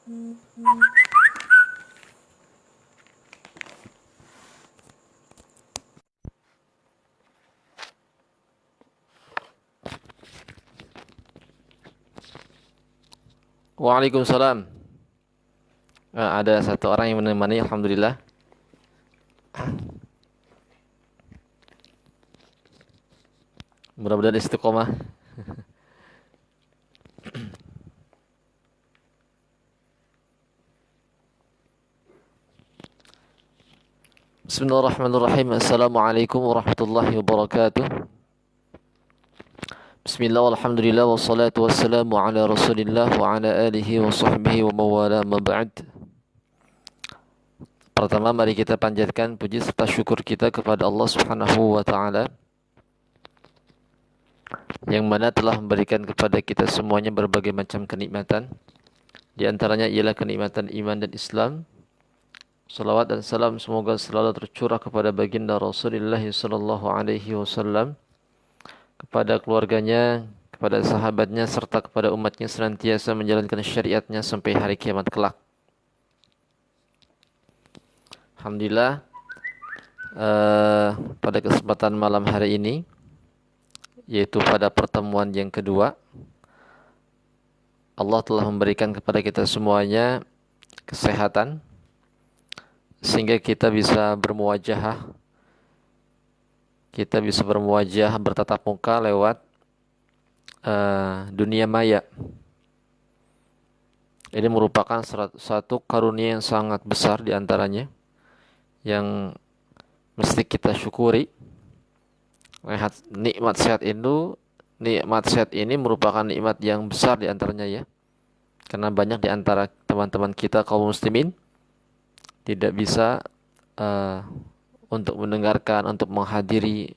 Waalaikumsalam. Ada satu orang yang menemani, alhamdulillah. Mudah-mudahan istiqomah. Bismillahirrahmanirrahim. Assalamualaikum warahmatullahi wabarakatuh. Bismillah walhamdulillah wassalatu wassalamu ala rasulillah wa ala alihi wa sahbihi wa mawala ma ba'd. Pertama mari kita panjatkan puji serta syukur kita kepada Allah Subhanahu wa taala yang mana telah memberikan kepada kita semuanya berbagai macam kenikmatan. Di antaranya ialah kenikmatan iman dan Islam. Salawat dan salam semoga selalu tercurah kepada baginda Rasulullah sallallahu alaihi wasallam, kepada keluarganya, kepada sahabatnya, serta kepada umatnya senantiasa menjalankan syariatnya sampai hari kiamat kelak. Alhamdulillah, pada kesempatan malam hari ini, yaitu pada pertemuan yang kedua, Allah telah memberikan kepada kita semuanya kesehatan, sehingga kita bisa bermuwajahah, bertatap muka lewat dunia maya. Ini merupakan satu karunia yang sangat besar di antaranya, yang mesti kita syukuri. Nikmat sehat ini merupakan nikmat yang besar di antaranya ya. Karena banyak di antara teman-teman kita kaum muslimin tidak bisa untuk mendengarkan, untuk menghadiri,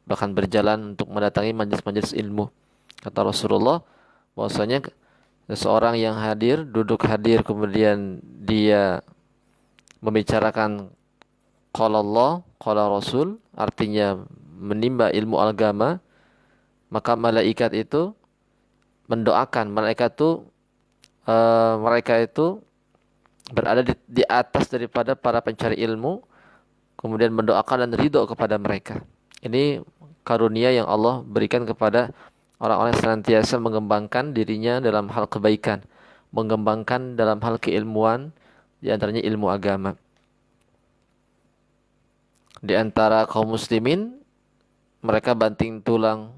bahkan berjalan untuk mendatangi majelis-majelis ilmu. Kata Rasulullah bahwasanya seseorang yang duduk hadir, kemudian dia membicarakan qala Allah, qala Rasul, artinya menimba ilmu agama, maka malaikat itu mendoakan. Mereka itu berada di atas daripada para pencari ilmu, kemudian mendoakan dan ridho kepada mereka. Ini karunia yang Allah berikan kepada orang-orang yang senantiasa mengembangkan dirinya dalam hal kebaikan, mengembangkan dalam hal keilmuan, di antaranya ilmu agama. Di antara kaum muslimin, mereka banting tulang,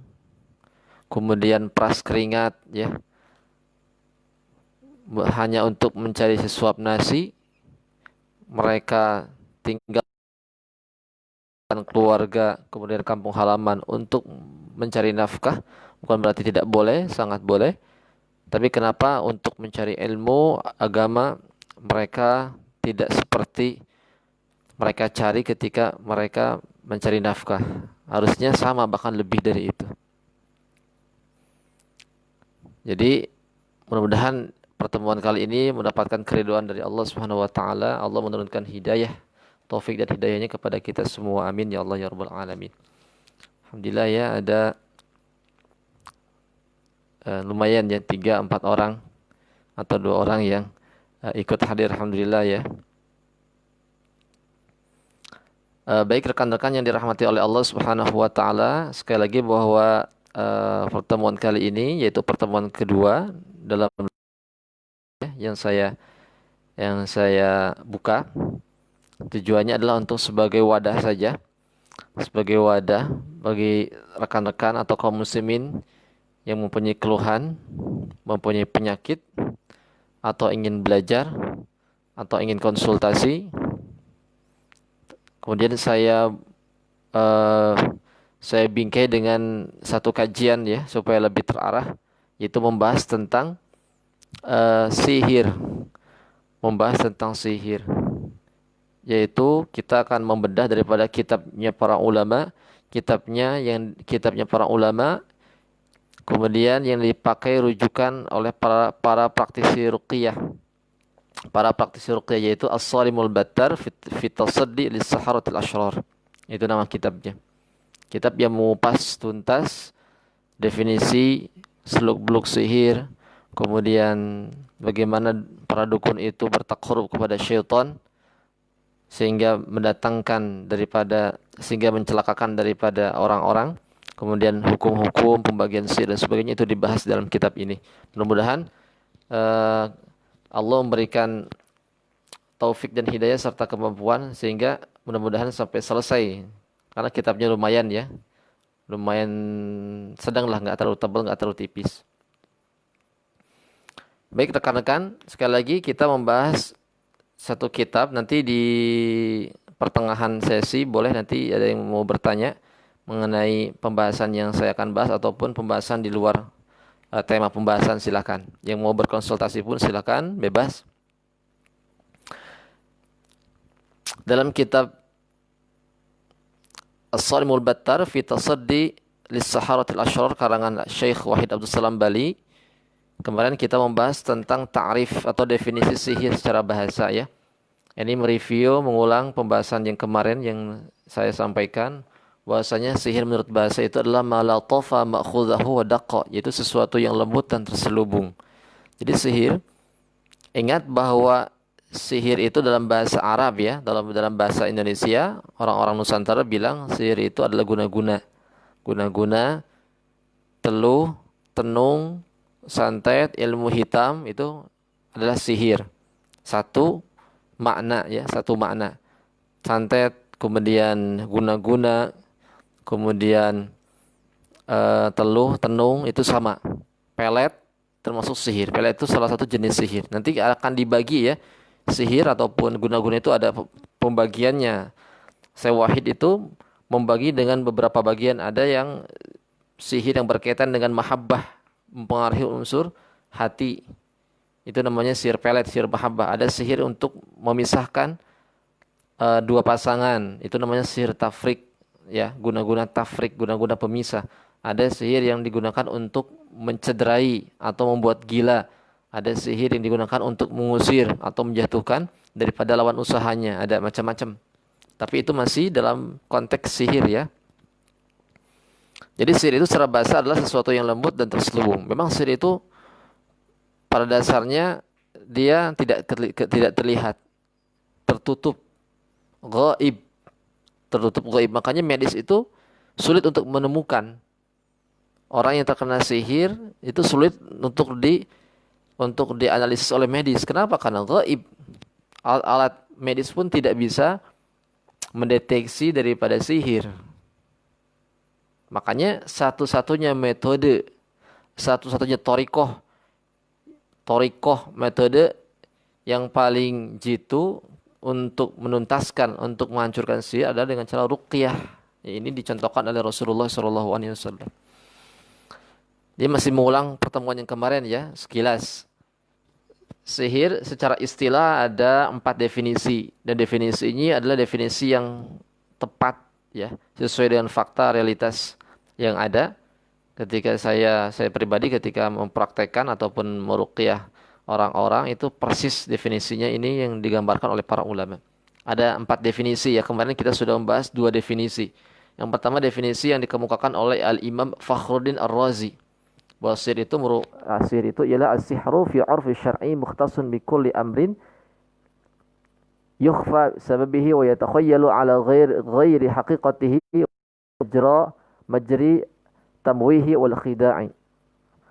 kemudian peras keringat ya, hanya untuk mencari sesuap nasi. Mereka tinggalkan keluarga, kemudian kampung halaman untuk mencari nafkah. Bukan berarti tidak boleh, sangat boleh. Tapi kenapa untuk mencari ilmu agama mereka tidak seperti mereka cari ketika mereka mencari nafkah? Harusnya sama, bahkan lebih dari itu. Jadi mudah-mudahan pertemuan kali ini mendapatkan keridhaan dari Allah Subhanahu wa taala. Allah menurunkan hidayah, taufik dan hidayahnya kepada kita semua. Amin ya Allah ya rabbal alamin. Alhamdulillah ya, ada lumayan ya 3-4 orang atau 2 orang yang ikut hadir, alhamdulillah ya. Baik rekan-rekan yang dirahmati oleh Allah Subhanahu wa taala, sekali lagi bahwa pertemuan kali ini yaitu pertemuan kedua dalam yang saya buka. Tujuannya adalah untuk sebagai wadah saja, sebagai wadah bagi rekan-rekan atau kaum muslimin yang mempunyai keluhan, mempunyai penyakit, atau ingin belajar, atau ingin konsultasi. Kemudian saya bingkai dengan satu kajian ya, supaya lebih terarah, yaitu membahas tentang sihir. Yaitu kita akan membedah daripada kitabnya para ulama, kitabnya para ulama, kemudian yang dipakai rujukan oleh para praktisi ruqyah. Para praktisi ruqyah yaitu As-Salimul Battar fi Tasaddi lis-Saharatil Asyrar. Itu nama kitabnya. Kitab yang mengupas tuntas definisi seluk-beluk sihir, kemudian bagaimana para dukun itu bertakarub kepada syaitan sehingga mencelakakan daripada orang-orang. Kemudian hukum-hukum pembagian sihir dan sebagainya itu dibahas dalam kitab ini. Mudah-mudahan Allah memberikan taufik dan hidayah serta kemampuan sehingga mudah-mudahan sampai selesai. Karena kitabnya lumayan ya. Lumayan sedang lah, nggak terlalu tebal, nggak terlalu tipis. Baik rekan-rekan, sekali lagi kita membahas satu kitab. Nanti di pertengahan sesi boleh nanti ada yang mau bertanya mengenai pembahasan yang saya akan bahas ataupun pembahasan di luar tema pembahasan, silakan. Yang mau berkonsultasi pun silakan, bebas. Dalam kitab As-Sarimul Battar fi Tasaddi Lis-Saharatil Asyrar karangan Syekh Wahid Abdul Salam Bali, kemarin kita membahas tentang ta'rif atau definisi sihir secara bahasa ya. Ini mereview, mengulang pembahasan yang kemarin yang saya sampaikan, bahwasanya sihir menurut bahasa itu adalah ma latafa ma'khudhahu wa daqqa, yaitu sesuatu yang lembut dan terselubung. Jadi sihir, ingat bahwa sihir itu dalam bahasa Arab ya, dalam bahasa Indonesia, orang-orang Nusantara bilang sihir itu adalah guna-guna. Guna-guna, teluh, tenung, santet, ilmu hitam itu adalah sihir. Satu makna ya, satu makna. Santet, kemudian guna-guna, kemudian teluh, tenung itu sama. Pelet termasuk sihir. Pelet itu salah satu jenis sihir. Nanti akan dibagi ya. Sihir ataupun guna-guna itu ada pembagiannya. Syekh Wahid itu membagi dengan beberapa bagian. Ada yang sihir yang berkaitan dengan mahabbah, mempengaruhi unsur hati. Itu namanya sihir pelet, sihir mahabbah. Ada sihir untuk memisahkan dua pasangan. Itu namanya sihir tafrik. Ya, guna-guna tafrik, guna-guna pemisah. Ada sihir yang digunakan untuk mencederai atau membuat gila. Ada sihir yang digunakan untuk mengusir atau menjatuhkan daripada lawan usahanya. Ada macam-macam. Tapi itu masih dalam konteks sihir ya. Jadi sihir itu secara bahasa adalah sesuatu yang lembut dan terselubung. Memang sihir itu pada dasarnya dia tidak terlihat, tertutup, gaib, tertutup gaib. Makanya medis itu sulit untuk menemukan. Orang yang terkena sihir itu sulit untuk dianalisis oleh medis. Kenapa? Karena gaib. Alat medis pun tidak bisa mendeteksi daripada sihir. Makanya satu-satunya metode, satu-satunya torikoh metode yang paling jitu untuk menuntaskan, untuk menghancurkan sihir adalah dengan cara ruqyah. Ini dicontohkan oleh Rasulullah SAW. Dia masih mengulang pertemuan yang kemarin ya, sekilas. Sihir secara istilah ada 4 definisi. Dan definisi ini adalah definisi yang tepat ya, sesuai dengan fakta realitas yang ada. Ketika saya pribadi ketika mempraktekkan ataupun meruqyah orang-orang, itu persis definisinya ini yang digambarkan oleh para ulama. Ada 4 definisi ya, kemarin kita sudah membahas 2 definisi. Yang pertama definisi yang dikemukakan oleh Al-Imam Fakhruddin Ar-Razi. Bahwa sihir itu ialah as-sihru fi 'urfi syar'i mukhtasun bi kulli amrin yukhfa sababihi wa yatakhayyalu ala ghairi haqiqatihi majri tamwihi wal khida'i.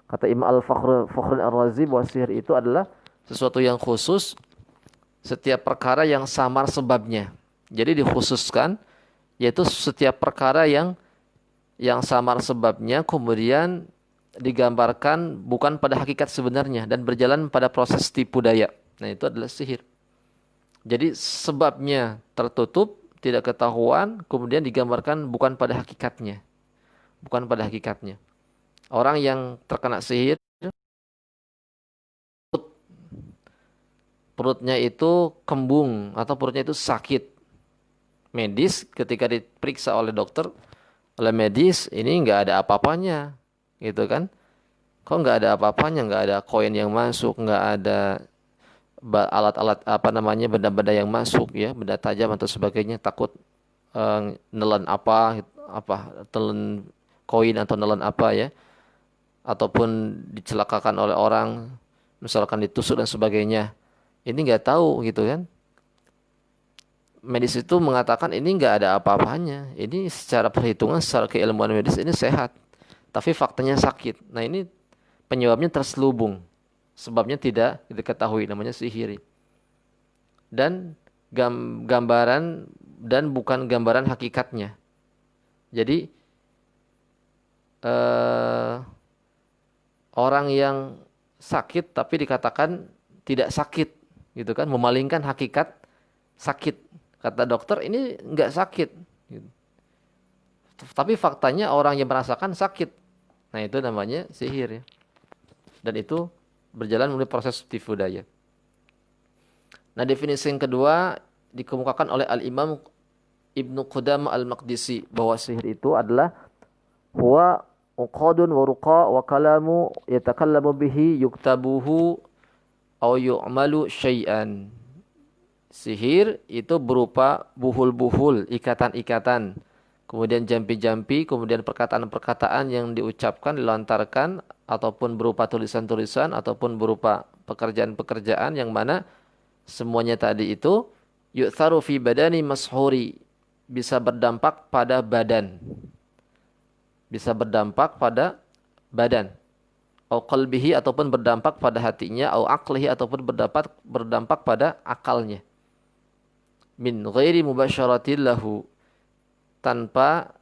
Kata Imam Al-Fakhruddin Ar-Razi bahwa sihir itu adalah sesuatu yang khusus, setiap perkara yang samar sebabnya. Jadi dikhususkan, yaitu setiap perkara yang samar sebabnya kemudian digambarkan bukan pada hakikat sebenarnya dan berjalan pada proses tipu daya. Nah, itu adalah sihir. Jadi sebabnya tertutup, tidak ketahuan, kemudian digambarkan bukan pada hakikatnya. Bukan pada hakikatnya. Orang yang terkena sihir, perutnya itu kembung atau perutnya itu sakit. Medis ketika diperiksa oleh dokter, oleh medis, ini nggak ada apa-apanya, gitu kan? Kok nggak ada apa-apanya, nggak ada koin yang masuk, nggak ada alat-alat benda-benda yang masuk ya, benda tajam atau sebagainya, takut nelan telan koin atau nelan apa ya. ataupun dicelakakan oleh orang, misalkan ditusuk dan sebagainya. Ini nggak tahu gitu kan. Medis itu mengatakan ini nggak ada apa-apanya. Ini secara perhitungan, secara keilmuan medis ini sehat. Tapi faktanya sakit. Nah ini penyebabnya terselubung. Sebabnya tidak diketahui, namanya sihir. Dan gambaran dan bukan gambaran hakikatnya. Jadi eh, orang yang sakit tapi dikatakan tidak sakit, gitu kan? Memalingkan hakikat sakit. Kata dokter ini nggak sakit. Gitu. Tapi faktanya orang yang merasakan sakit. Nah itu namanya sihir ya. Dan itu berjalan melalui proses tipu daya. Nah definisi yang kedua dikemukakan oleh Al-Imam Ibnu Qudamah Al-Maqdisi bahwa sihir itu adalah huwa uqadun wa ruqa wa kalamu yatakallamu bihi yuktabuhu aw yu'malu syai'an. Sihir itu berupa buhul-buhul, ikatan-ikatan, kemudian jampi-jampi, kemudian perkataan-perkataan yang diucapkan, dilontarkan, ataupun berupa tulisan-tulisan, ataupun berupa pekerjaan-pekerjaan yang mana semuanya tadi itu yu'tharu fi badani mashuri, bisa berdampak pada badan, bisa berdampak pada badan, au qalbihi ataupun berdampak pada hatinya, au aqlihi ataupun berdampak pada akalnya. Min ghairi mubasyaratin lahu, tanpa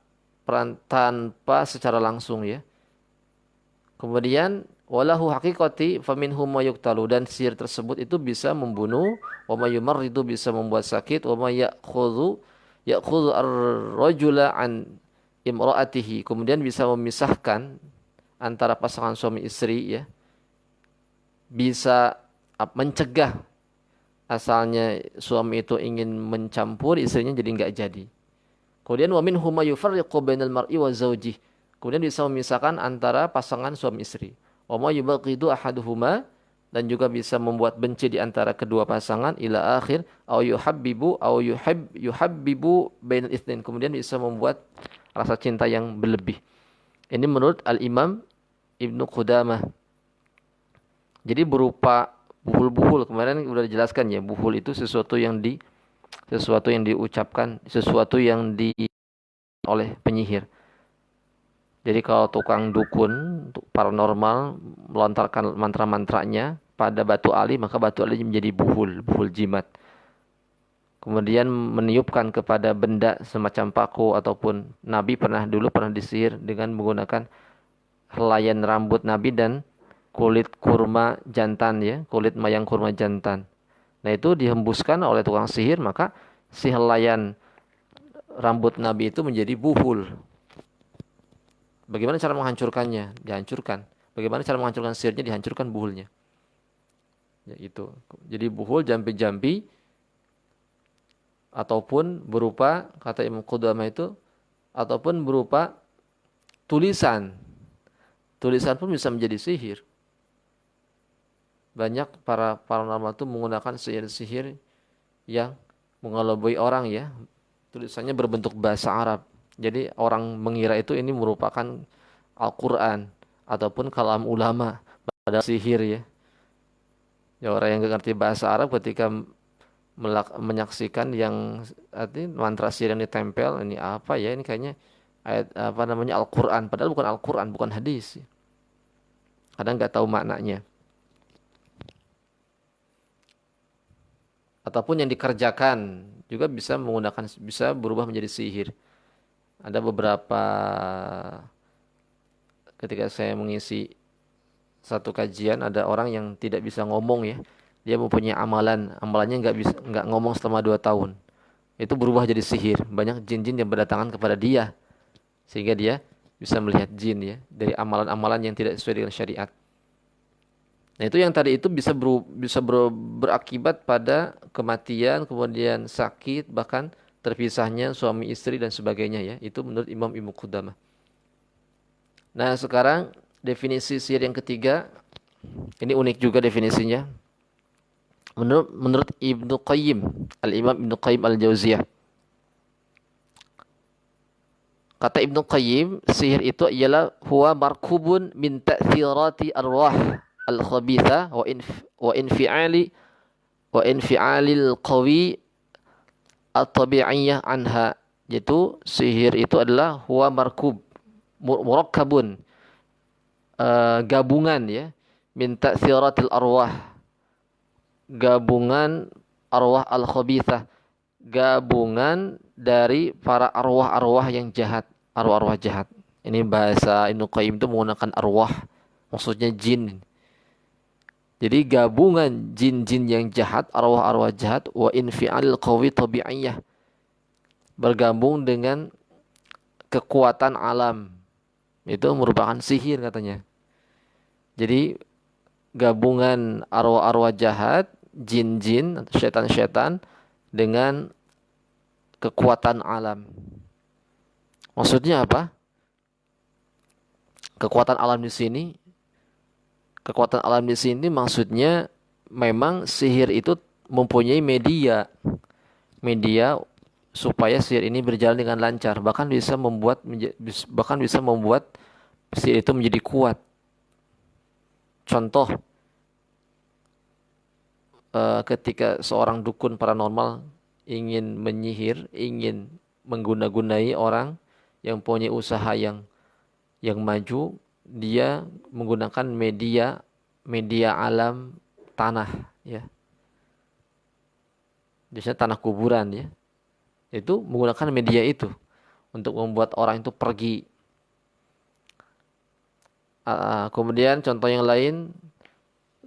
secara langsung ya. Kemudian walahu haqiqati faminhum ma yuqtalu, dan sihir tersebut itu bisa membunuh, wa ma yumarridu bisa membuat sakit, wa ma ya'khudhu ar-rajula an imra'atihi, kemudian bisa memisahkan antara pasangan suami istri ya. Bisa mencegah, asalnya suami itu ingin mencampur, istrinya jadi nggak jadi. Kemudian wa minhum ma yufarriqu bainal mar'i wa zawjih, kemudian bisa memisahkan antara pasangan suami istri. Wa ma yubghidu ahaduhuma, dan juga bisa membuat benci di antara kedua pasangan ila akhir, au yuhabbibu au yuhabbibu bainal itsnain, kemudian bisa membuat rasa cinta yang berlebih. Ini menurut Al-Imam Ibnu Qudamah. Jadi berupa buhul-buhul, kemarin sudah dijelaskan ya, buhul itu sesuatu yang diucapkan, sesuatu yang oleh penyihir. Jadi kalau tukang dukun, paranormal melontarkan mantra-mantranya pada batu ali, maka batu ali menjadi buhul jimat. Kemudian meniupkan kepada benda semacam paku, ataupun Nabi dulu pernah disihir dengan menggunakan helaian rambut Nabi dan kulit kurma jantan ya, kulit mayang kurma jantan. Nah itu dihembuskan oleh tukang sihir, maka si helaian rambut Nabi itu menjadi buhul. Bagaimana cara menghancurkannya? Dihancurkan. Bagaimana cara menghancurkan sihirnya? Dihancurkan buhulnya. Ya itu. Jadi buhul, jampi-jampi, ataupun berupa, kata Imam Qudamah itu, ataupun berupa tulisan. Tulisan pun bisa menjadi sihir. Banyak para paranormal itu menggunakan sihir-sihir yang mengelabui orang ya. Tulisannya berbentuk bahasa Arab. Jadi orang mengira itu ini merupakan Al-Quran ataupun kalam ulama, padahal sihir ya. Ya orang yang nggak ngerti bahasa Arab ketika menyaksikan yang mantra sihir yang ditempel, ini apa ya, ini kayaknya ayat apa namanya Al-Quran, padahal bukan Al-Quran, bukan hadis. Kadang nggak tahu maknanya. Ataupun yang dikerjakan juga bisa berubah menjadi sihir. Ada beberapa, ketika saya mengisi satu kajian, ada orang yang tidak bisa ngomong ya. Dia mempunyai amalannya nggak ngomong selama 2 tahun. Itu berubah jadi sihir. Banyak jin-jin yang berdatangan kepada dia, sehingga dia bisa melihat jin ya, dari amalan-amalan yang tidak sesuai dengan syariat. Nah itu yang tadi itu berakibat pada kematian, kemudian sakit, bahkan terpisahnya suami istri dan sebagainya ya. Itu menurut Imam Ibnu Qudamah. Nah sekarang definisi sihir yang ketiga, ini unik juga definisinya. Menurut Ibnu Qayyim, Al-Imam Ibnu Qayyim Al-Jauziyah. Kata Ibnu Qayyim, sihir itu ialah huwa markubun min ta'thirati arwah al-khabitha wa infi'ali wa infi'alil qawi at-tabi'iyyah anha. Yaitu sihir itu adalah huwa markub, murakkabun, gabungan ya, min ta'thiratil arwah, gabungan arwah al-khabithah, gabungan dari para arwah-arwah yang jahat, arwah-arwah jahat. Ini bahasa Ibnu Qayyim itu menggunakan arwah, maksudnya jin. Jadi gabungan jin-jin yang jahat, arwah-arwah jahat, wa infi'alil qawi tabi'iyah, bergabung dengan kekuatan alam. Itu merupakan sihir katanya. Jadi gabungan arwah-arwah jahat, jin-jin, setan-setan dengan kekuatan alam. Maksudnya apa? Kekuatan alam di sini maksudnya memang sihir itu mempunyai media supaya sihir ini berjalan dengan lancar, bahkan bisa membuat sihir itu menjadi kuat. Contoh, ketika seorang dukun paranormal ingin menyihir, ingin mengguna-gunai orang yang punya usaha yang maju, dia menggunakan media alam tanah ya. Biasanya tanah kuburan ya. Itu menggunakan media itu untuk membuat orang itu pergi. Kemudian contoh yang lain,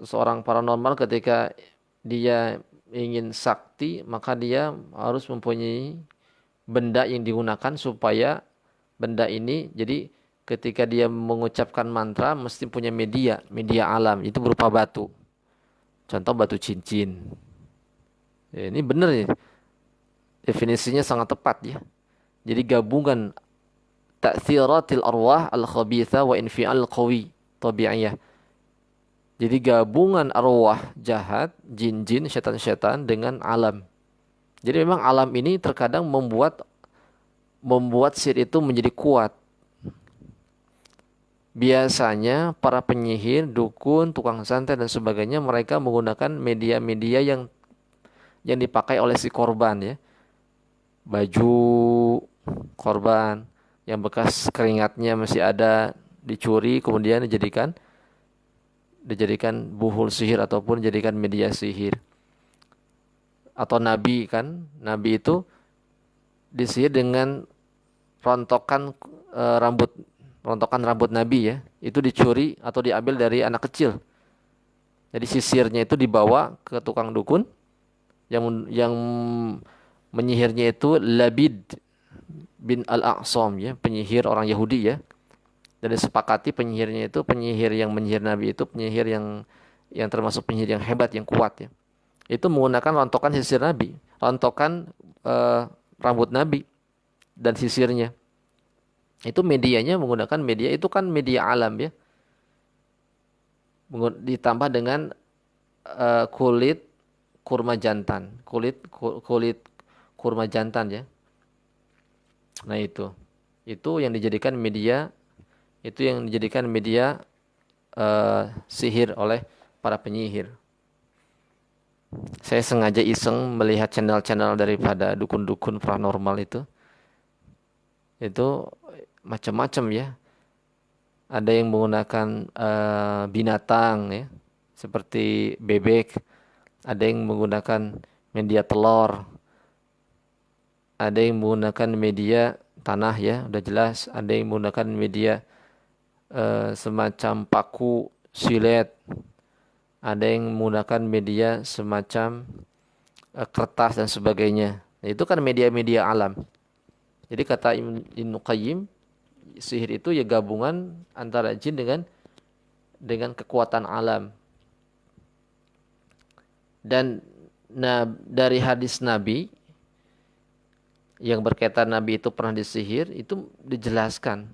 seorang paranormal ketika dia ingin sakti, maka dia harus mempunyai benda yang digunakan supaya benda ini, jadi ketika dia mengucapkan mantra mesti punya media alam, itu berupa batu. Contoh batu cincin. Ya, ini benar ya. Definisinya sangat tepat ya. Jadi gabungan ta'thiratil arwah al-khabitha wa infi'al qawi tabi'iyah. Jadi gabungan arwah jahat, jin-jin, setan-setan dengan alam. Jadi memang alam ini terkadang membuat sihir itu menjadi kuat. Biasanya para penyihir, dukun, tukang santet dan sebagainya, mereka menggunakan media-media yang dipakai oleh si korban ya. Baju korban yang bekas keringatnya masih ada, dicuri kemudian dijadikan buhul sihir ataupun dijadikan media sihir. Atau nabi itu disihir dengan rontokan rambut nabi ya. Itu dicuri atau diambil dari anak kecil. Jadi sisirnya itu dibawa ke tukang dukun yang menyihirnya itu Labid bin Al-A'sam ya, penyihir orang Yahudi ya. Dan disepakati penyihirnya itu, penyihir yang menyihir Nabi itu penyihir yang termasuk penyihir yang hebat, yang kuat ya. Itu menggunakan rontokan sisir Nabi, rontokan rambut Nabi dan sisirnya. Itu medianya menggunakan media, itu kan media alam ya. Ditambah dengan kulit kurma jantan, kulit kurma jantan ya. Nah itu yang dijadikan media, sihir oleh para penyihir. Saya sengaja iseng melihat channel-channel daripada dukun-dukun paranormal itu macam-macam ya. Ada yang menggunakan binatang ya, seperti bebek. Ada yang menggunakan media telur. Ada yang menggunakan media tanah ya, udah jelas. Ada yang menggunakan media semacam paku, silet. Ada yang menggunakan media semacam kertas dan sebagainya. Nah, itu kan media-media alam. Jadi kata Ibnu Qayyim, sihir itu ya gabungan antara jin dengan kekuatan alam. Dan dari hadis Nabi yang berkaitan Nabi itu pernah disihir, itu dijelaskan.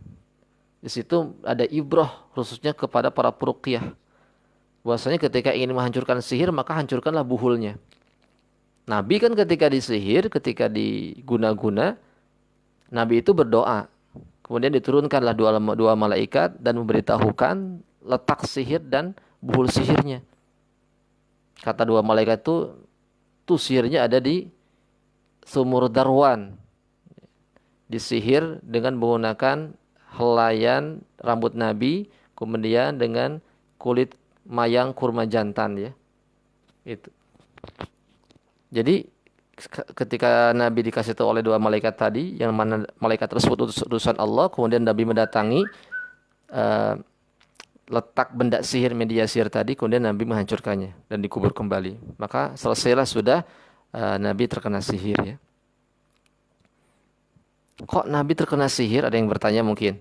Di situ ada ibrah khususnya kepada para peruqyah. Bahwasanya ketika ingin menghancurkan sihir, maka hancurkanlah buhulnya. Nabi kan ketika disihir, ketika diguna-guna, Nabi itu berdoa. Kemudian diturunkanlah dua malaikat dan memberitahukan letak sihir dan buhul sihirnya. Kata dua malaikat itu, tuh sihirnya ada di sumur Darwan. Disihir dengan menggunakan helaian rambut Nabi, kemudian dengan kulit mayang kurma jantan ya. Itu. Jadi ketika Nabi dikasih tahu oleh dua malaikat tadi, yang mana malaikat tersebut utusan Allah, kemudian Nabi mendatangi uh, letak benda sihir, media sihir tadi, kemudian Nabi menghancurkannya dan dikubur kembali. Maka selesailah sudah Nabi terkena sihir ya. Kok Nabi terkena sihir? Ada yang bertanya mungkin.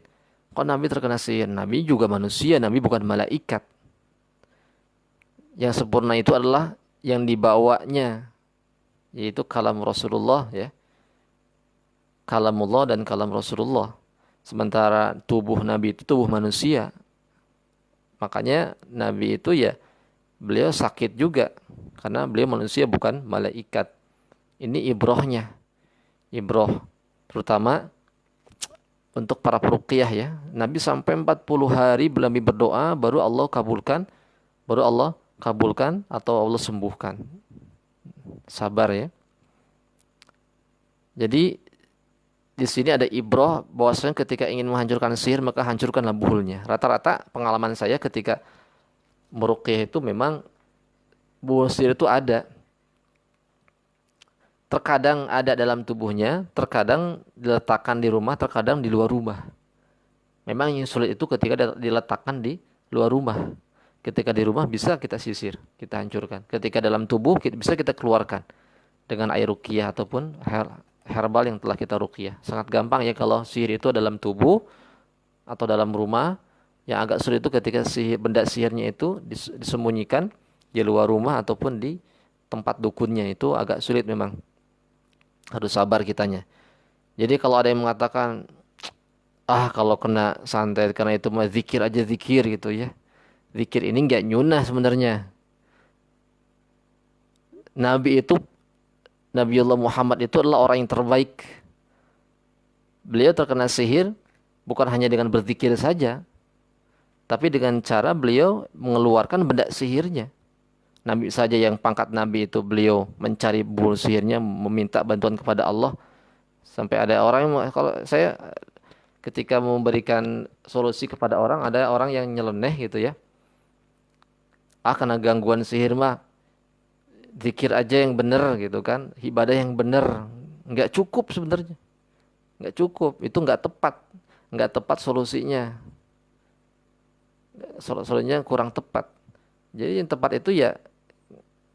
Kok Nabi terkena sihir? Nabi juga manusia, Nabi bukan malaikat. Yang sempurna itu adalah yang dibawanya, yaitu kalam Rasulullah ya. Kalamullah dan kalam Rasulullah. Sementara tubuh Nabi itu tubuh manusia. Makanya Nabi itu ya beliau sakit juga karena beliau manusia bukan malaikat. Ini ibrohnya. Ibroh terutama untuk para peruqyah ya. Nabi sampai 40 hari belum berdoa baru Allah kabulkan atau Allah sembuhkan. Sabar ya. Jadi di sini ada ibroh bahwasanya ketika ingin menghancurkan sihir maka hancurkanlah buhulnya. Rata-rata pengalaman saya ketika meruqyah itu memang buhul sihir itu ada. Terkadang ada dalam tubuhnya, terkadang diletakkan di rumah, terkadang di luar rumah. Memang yang sulit itu ketika diletakkan di luar rumah. Ketika di rumah bisa kita sisir, kita hancurkan. Ketika dalam tubuh bisa kita keluarkan dengan air ruqyah ataupun herbal yang telah kita ruqyah. Sangat gampang ya kalau sihir itu dalam tubuh atau dalam rumah. Yang agak sulit itu ketika benda sihirnya itu disembunyikan di luar rumah ataupun di tempat dukunnya, itu agak sulit memang. Harus sabar kitanya. Jadi kalau ada yang mengatakan, kalau kena santet karena itu mah zikir aja zikir gitu ya. Zikir ini nggak nyunah sebenarnya. Nabiullah Muhammad itu adalah orang yang terbaik. Beliau terkena sihir bukan hanya dengan berzikir saja, tapi dengan cara beliau mengeluarkan benda sihirnya. Nabi saja yang pangkat Nabi itu beliau mencari buhul sihirnya, meminta bantuan kepada Allah. Sampai ada orang yang, kalau saya ketika memberikan solusi kepada orang, ada orang yang nyeleneh gitu ya. Kena gangguan sihir mah, zikir aja yang benar gitu kan, ibadah yang benar. Nggak cukup sebenarnya. Nggak cukup, itu nggak tepat solusinya. Solusinya kurang tepat. Jadi yang tepat itu ya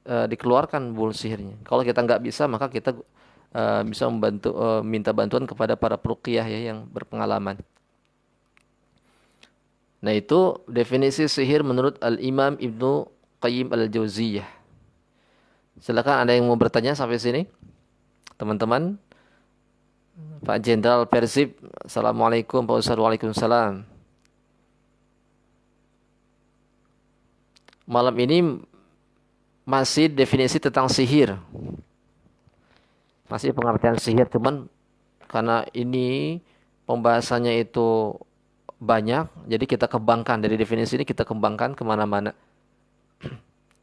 dikeluarkan buhul sihirnya. Kalau kita nggak bisa, maka kita bisa minta bantuan kepada para peruqyah ya yang berpengalaman. Nah itu definisi sihir menurut Al-Imam Ibnu Qayyim Al-Jauziyah. Silakan ada yang mau bertanya sampai sini, teman-teman. Pak Jenderal Persib, Assalamualaikum Pak Ustaz. Waalaikumsalam. Malam ini masih definisi tentang sihir. Masih pengertian sihir, cuman karena ini pembahasannya itu banyak, jadi kita kembangkan dari definisi ini, kita kembangkan kemana-mana.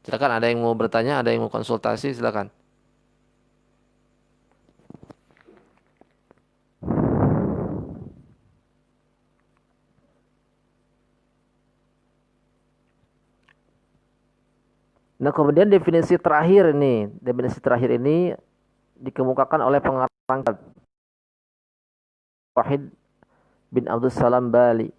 Silakan ada yang mau bertanya, ada yang mau konsultasi, silakan. Nah, kemudian definisi terakhir ini dikemukakan oleh pengarang Wahid bin Abdul Salam Bali.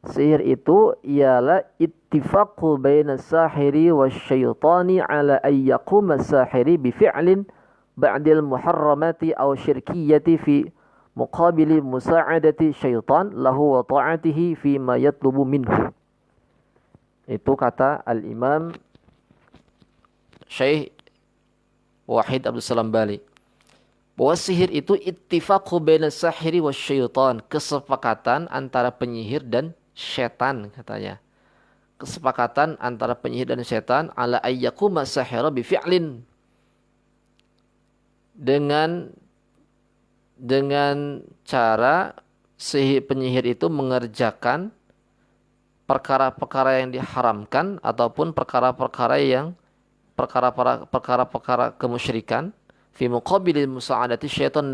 Sihir itu ialah ittifaqu baina sahiri wasyaitani ala ay yaquma sahiri bi fi'lin ba'dil muharramati aw syirkiyati fi muqabili musa'adati syaitan lahu wa ta'atihi fi ma yatlubu minhu. Itu kata Al-Imam Syekh Wahid Abdul Salam Bali. Bahwa sihir itu ittifaqu baina sahiri wasyaitan, kesepakatan antara penyihir dan setan katanya. Kesepakatan antara penyihir dan setan ala ayyakuma sahira bi fi'lin. Dengan cara penyihir itu mengerjakan perkara-perkara yang diharamkan ataupun perkara-perkara kemusyrikan fi muqabilil musa'adati syaitan,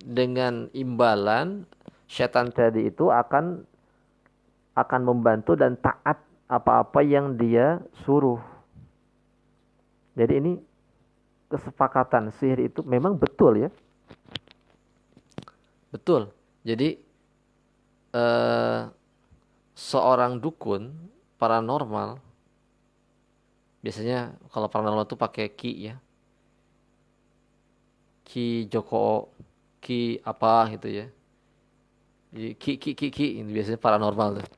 dengan imbalan syaitan tadi itu akan membantu dan taat apa-apa yang dia suruh. Jadi ini kesepakatan sihir itu memang betul ya. Betul. Jadi seorang dukun paranormal, biasanya kalau paranormal itu pakai ki ya. Ki Joko, ki apa gitu ya. Jadi ki ini biasanya paranormal tuh.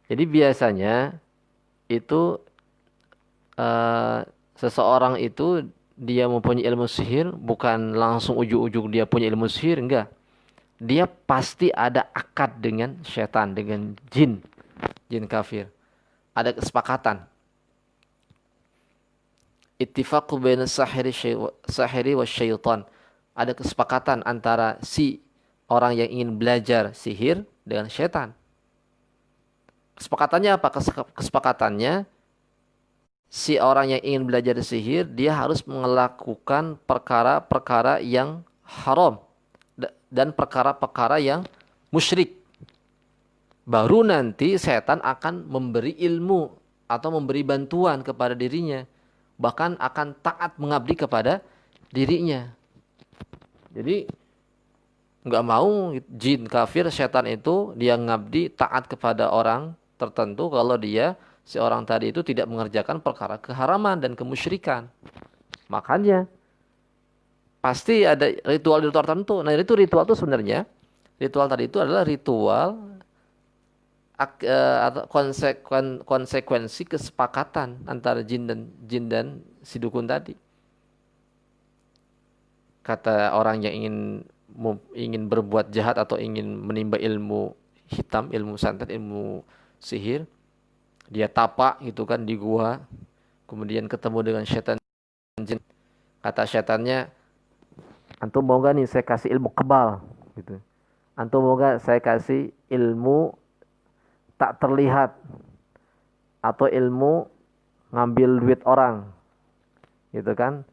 Jadi biasanya itu seseorang itu dia mempunyai ilmu sihir bukan langsung ujuk-ujuk dia punya ilmu sihir, enggak. Dia pasti ada akad dengan syaitan, dengan jin kafir. Ada kesepakatan. Ittifaqu baina sahiri wa syaitan. Ada kesepakatan antara si orang yang ingin belajar sihir dengan syaitan. Kesepakatannya apa? Kesepakatannya si orang yang ingin belajar sihir dia harus melakukan perkara-perkara yang haram dan perkara-perkara yang musyrik. Baru nanti setan akan memberi ilmu atau memberi bantuan kepada dirinya. Bahkan akan taat mengabdi kepada dirinya. Jadi nggak mau jin kafir setan itu dia ngabdi taat kepada orang tertentu kalau si orang tadi itu tidak mengerjakan perkara keharaman dan kemusyrikan. Makanya pasti ada ritual-ritual tertentu. Nah, itu ritual itu sebenarnya ritual tadi itu adalah ritual atau konsekuensi kesepakatan antara jin dan si dukun tadi. Kata orang yang ingin berbuat jahat atau ingin menimba ilmu hitam, ilmu santet, ilmu sihir, dia tapak gitu kan di gua, kemudian ketemu dengan setan jin. Kata setannya, antum mau gak nih saya kasih ilmu kebal gitu. Antum mau gak saya kasih ilmu tak terlihat atau ilmu ngambil duit orang gitu kan.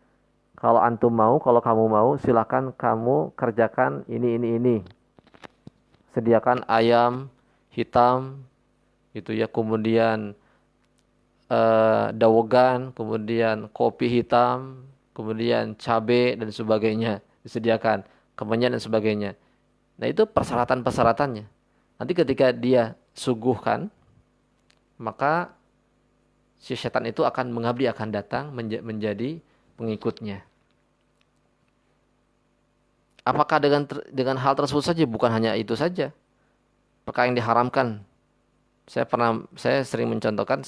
Kalau antum mau, kalau kamu mau, silakan kamu kerjakan ini. Sediakan ayam hitam gitu ya, kemudian dawogan, kemudian kopi hitam, kemudian cabai dan sebagainya disediakan, kemenyan dan sebagainya. Nah, itu persyaratan-persyaratannya. Nanti ketika dia suguhkan, maka si setan itu akan mengabdi, akan datang menjadi pengikutnya. Apakah dengan hal tersebut saja? Bukan hanya itu saja. Perkara yang diharamkan. Saya sering mencontohkan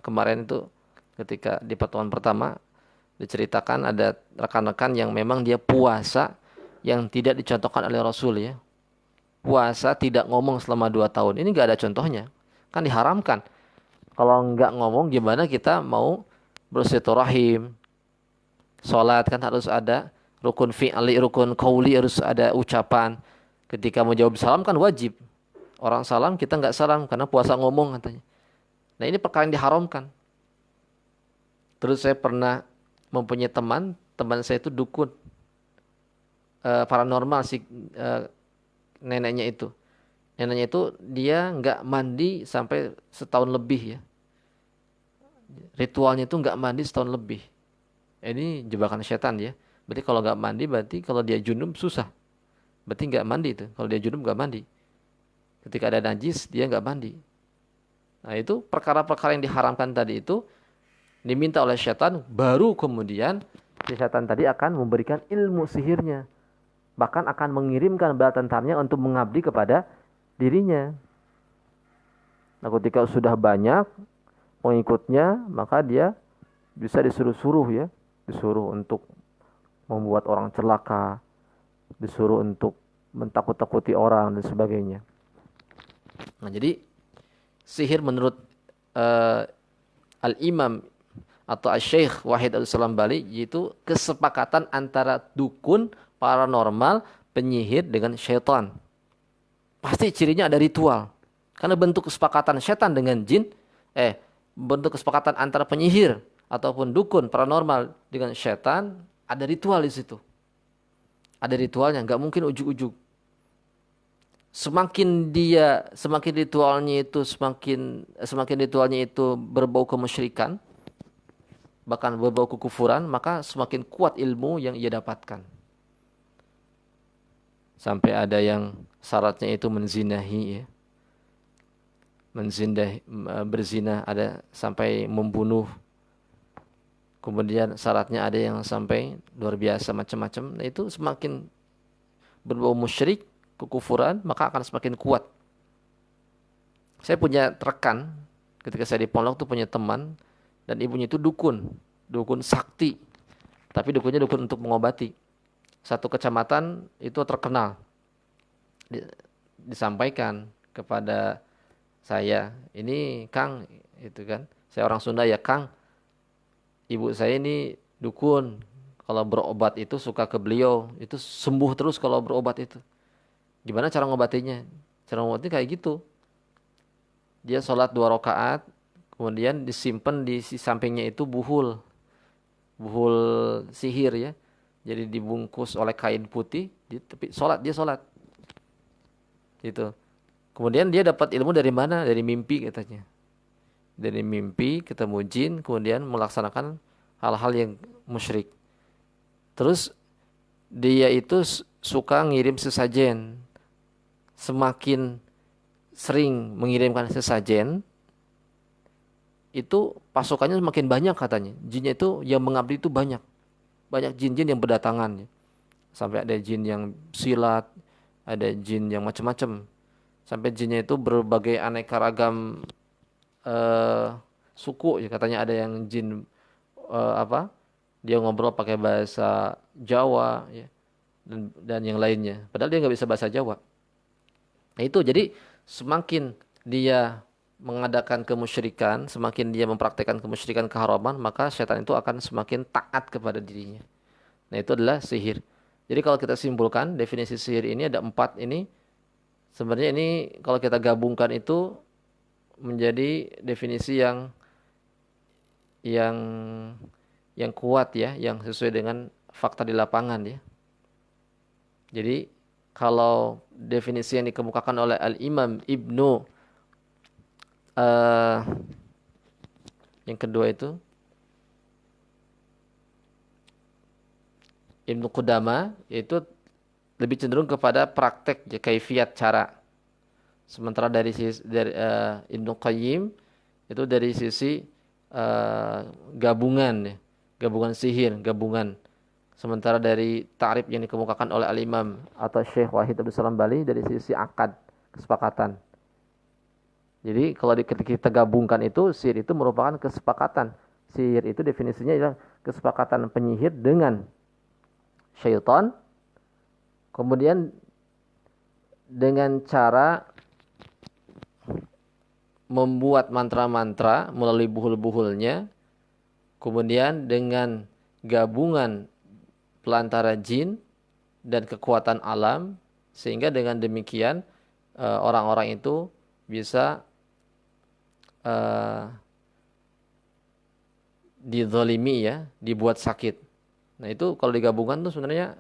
kemarin itu ketika di pertemuan pertama diceritakan ada rekan-rekan yang memang dia puasa yang tidak dicontohkan oleh Rasul ya. Puasa tidak ngomong selama 2 tahun. Ini nggak ada contohnya. Kan diharamkan. Kalau nggak ngomong gimana kita mau bersilaturahim? Sholat kan harus ada rukun fi'li, rukun qauli, harus ada ucapan. Ketika mau jawab salam kan wajib. Orang salam kita nggak salam karena puasa ngomong katanya. Nah, ini perkara yang diharamkan. Terus saya pernah mempunyai teman saya itu dukun paranormal si neneknya itu. Neneknya itu dia nggak mandi sampai setahun lebih ya. Ritualnya itu nggak mandi setahun lebih. Ini jebakan setan ya. Berarti kalau nggak mandi, berarti kalau dia junub susah. Berarti nggak mandi itu. Kalau dia junub nggak mandi. Ketika ada najis, dia nggak mandi. Nah, itu perkara-perkara yang diharamkan tadi itu diminta oleh setan, baru kemudian si setan tadi akan memberikan ilmu sihirnya. Bahkan akan mengirimkan bala tentaranya untuk mengabdi kepada dirinya. Nah, ketika sudah banyak pengikutnya, maka dia bisa disuruh-suruh ya. Disuruh untuk membuat orang celaka, disuruh untuk mentakut-takuti orang dan sebagainya. Nah, jadi sihir menurut Al-Imam atau Al-Syekh Wahid Al-Salam Bali yaitu kesepakatan antara dukun, paranormal, penyihir dengan syaitan. Pasti cirinya ada ritual. Karena bentuk kesepakatan setan dengan jin, bentuk kesepakatan antara penyihir ataupun dukun paranormal dengan setan, ada ritual di situ. Ada ritualnya, nggak mungkin ujuk-ujuk. Semakin ritualnya itu berbau kemusyrikan, bahkan berbau kekufuran, maka semakin kuat ilmu yang ia dapatkan. Sampai ada yang syaratnya itu menzinahi ya. Berzina, ada sampai membunuh. Kemudian syaratnya ada yang sampai luar biasa macam-macam. Nah, itu semakin berbau musyrik, kekufuran, maka akan semakin kuat. Saya punya rekan ketika saya di Pondok tuh punya teman dan ibunya itu dukun sakti. Tapi dukunnya dukun untuk mengobati. Satu kecamatan itu terkenal. Disampaikan kepada saya, ini Kang, itu kan. Saya orang Sunda ya, Kang. Ibu saya ini dukun. Kalau berobat itu suka ke beliau. Itu sembuh terus kalau berobat itu. Gimana cara ngobatinya? Cara ngobatinya kayak gitu. Dia sholat 2 rakaat, kemudian disimpan di sampingnya itu buhul sihir ya. Jadi dibungkus oleh kain putih, di tepi dia sholat. Gitu. Kemudian dia dapat ilmu dari mana? Dari mimpi katanya. Dari mimpi ketemu jin, kemudian melaksanakan hal-hal yang musyrik. Terus dia itu suka ngirim sesajen. Semakin sering mengirimkan sesajen, itu pasukannya semakin banyak katanya. Jinnya itu yang mengabdi itu banyak. Banyak jin-jin yang berdatangan. Sampai ada jin yang silat, ada jin yang macam-macam. Sampai jinnya itu berbagai aneka ragam suku. Ya, katanya ada yang jin dia ngobrol pakai bahasa Jawa ya, dan yang lainnya. Padahal dia nggak bisa bahasa Jawa. Nah itu jadi semakin dia mengadakan kemusyrikan, semakin dia mempraktekkan kemusyrikan keharaman, maka setan itu akan semakin taat kepada dirinya. Nah itu adalah sihir. Jadi kalau kita simpulkan definisi sihir ini ada 4 ini. Sebenarnya ini kalau kita gabungkan itu menjadi definisi yang yang kuat ya, yang sesuai dengan fakta di lapangan ya. Jadi kalau definisi yang dikemukakan oleh Al-Imam eh, yang kedua itu Ibnu Qudama itu lebih cenderung kepada praktek ya, kaifiat cara. Sementara dari sisi Ibnu Qayyim itu dari sisi gabungan ya, gabungan sihir, gabungan. Sementara dari ta'rif yang dikemukakan oleh Al-Imam atau Syekh Wahid Abdul Salam Bali dari sisi akad, kesepakatan. Jadi kalau kita gabungkan itu, sihir itu merupakan kesepakatan. Sihir itu definisinya adalah kesepakatan penyihir dengan syaitan. Kemudian dengan cara membuat mantra-mantra melalui buhul-buhulnya. Kemudian dengan gabungan pelantara jin dan kekuatan alam. Sehingga dengan demikian orang-orang itu bisa dizalimi ya, dibuat sakit. Nah itu kalau digabungkan tuh sebenarnya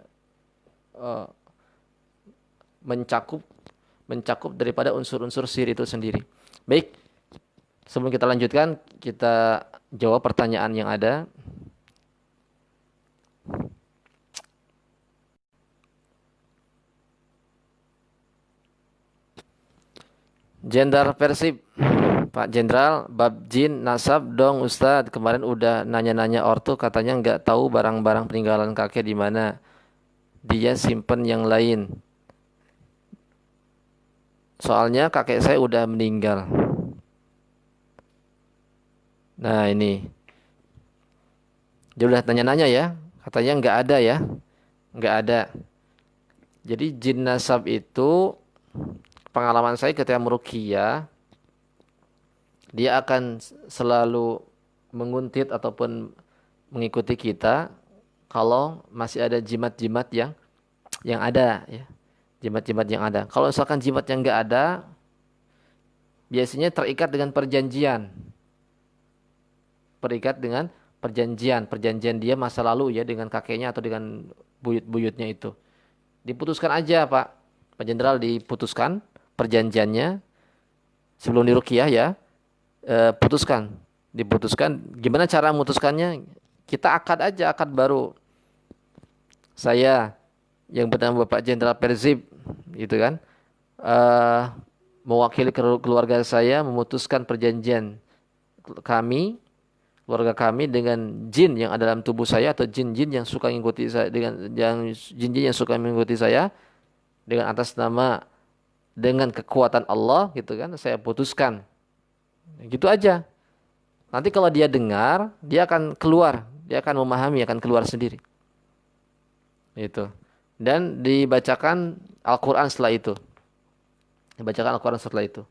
mencakup daripada unsur-unsur sihir itu sendiri. Baik, sebelum kita lanjutkan, kita jawab pertanyaan yang ada. Jenderal Persib, Pak Jenderal, bab jin nasab dong Ustadz. Kemarin udah nanya-nanya ortu, katanya nggak tahu barang-barang peninggalan kakek di mana. Dia simpen yang lain. Soalnya kakek saya udah meninggal. Nah ini, dia udah tanya-nanya ya, katanya nggak ada ya, nggak ada. Jadi jin nasab itu pengalaman saya ketika meruqyah, dia akan selalu menguntit ataupun mengikuti kita kalau masih ada jimat-jimat yang yang ada ya. Jimat-jimat yang ada. Kalau misalkan jimat yang nggak ada, biasanya terikat dengan perjanjian. Terikat dengan perjanjian dia masa lalu ya dengan kakeknya atau dengan buyut-buyutnya itu. Diputuskan aja Pak. Pak Jenderal diputuskan perjanjiannya sebelum diruqyah ya. Putuskan. Diputuskan. Gimana cara memutuskannya? Kita akad aja, akad baru. Saya yang bernama Bapak Jenderal Persib gitu kan. eh Mewakili keluarga saya memutuskan perjanjian kami, keluarga kami dengan jin yang ada dalam tubuh saya atau jin-jin yang suka mengikuti saya dengan yang jin-jin yang suka mengikuti saya dengan atas nama dengan kekuatan Allah gitu kan saya putuskan. Gitu aja. Nanti kalau dia dengar, dia akan keluar, dia akan memahami, akan keluar sendiri. Itu. Dan dibacakan Al-Qur'an setelah itu. Dibacakan Al-Qur'an setelah itu.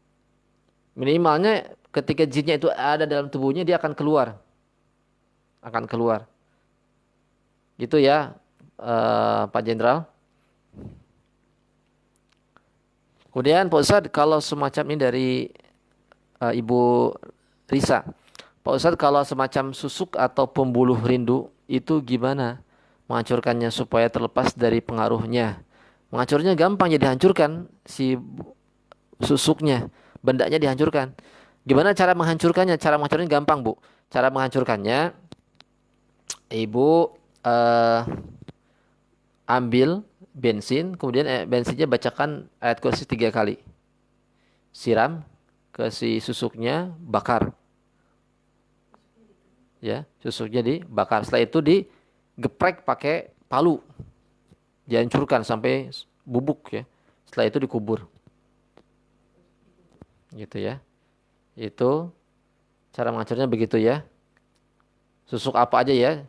Minimalnya ketika jinnya itu ada dalam tubuhnya dia akan keluar. Akan keluar. Gitu ya, Pak Jenderal. Kemudian Pak Ustadz kalau semacam ini dari Ibu Risa. Pak Ustadz kalau semacam susuk atau pembuluh rindu itu gimana menghancurkannya supaya terlepas dari pengaruhnya? Menghancurnya gampang ya dihancurkan si susuknya, bendanya dihancurkan. Gimana cara menghancurkannya? Cara menghancurkannya gampang, Bu. Cara menghancurkannya, Ibu eh, ambil bensin, kemudian bensinnya bacakan ayat kursi 3 kali. Siram ke si susuknya, bakar. Ya, susuknya dibakar. Setelah itu digeprek pakai palu. Dihancurkan sampai bubuk ya. Setelah itu dikubur. Gitu ya. Itu cara menghancurnya begitu ya. Susuk apa aja ya?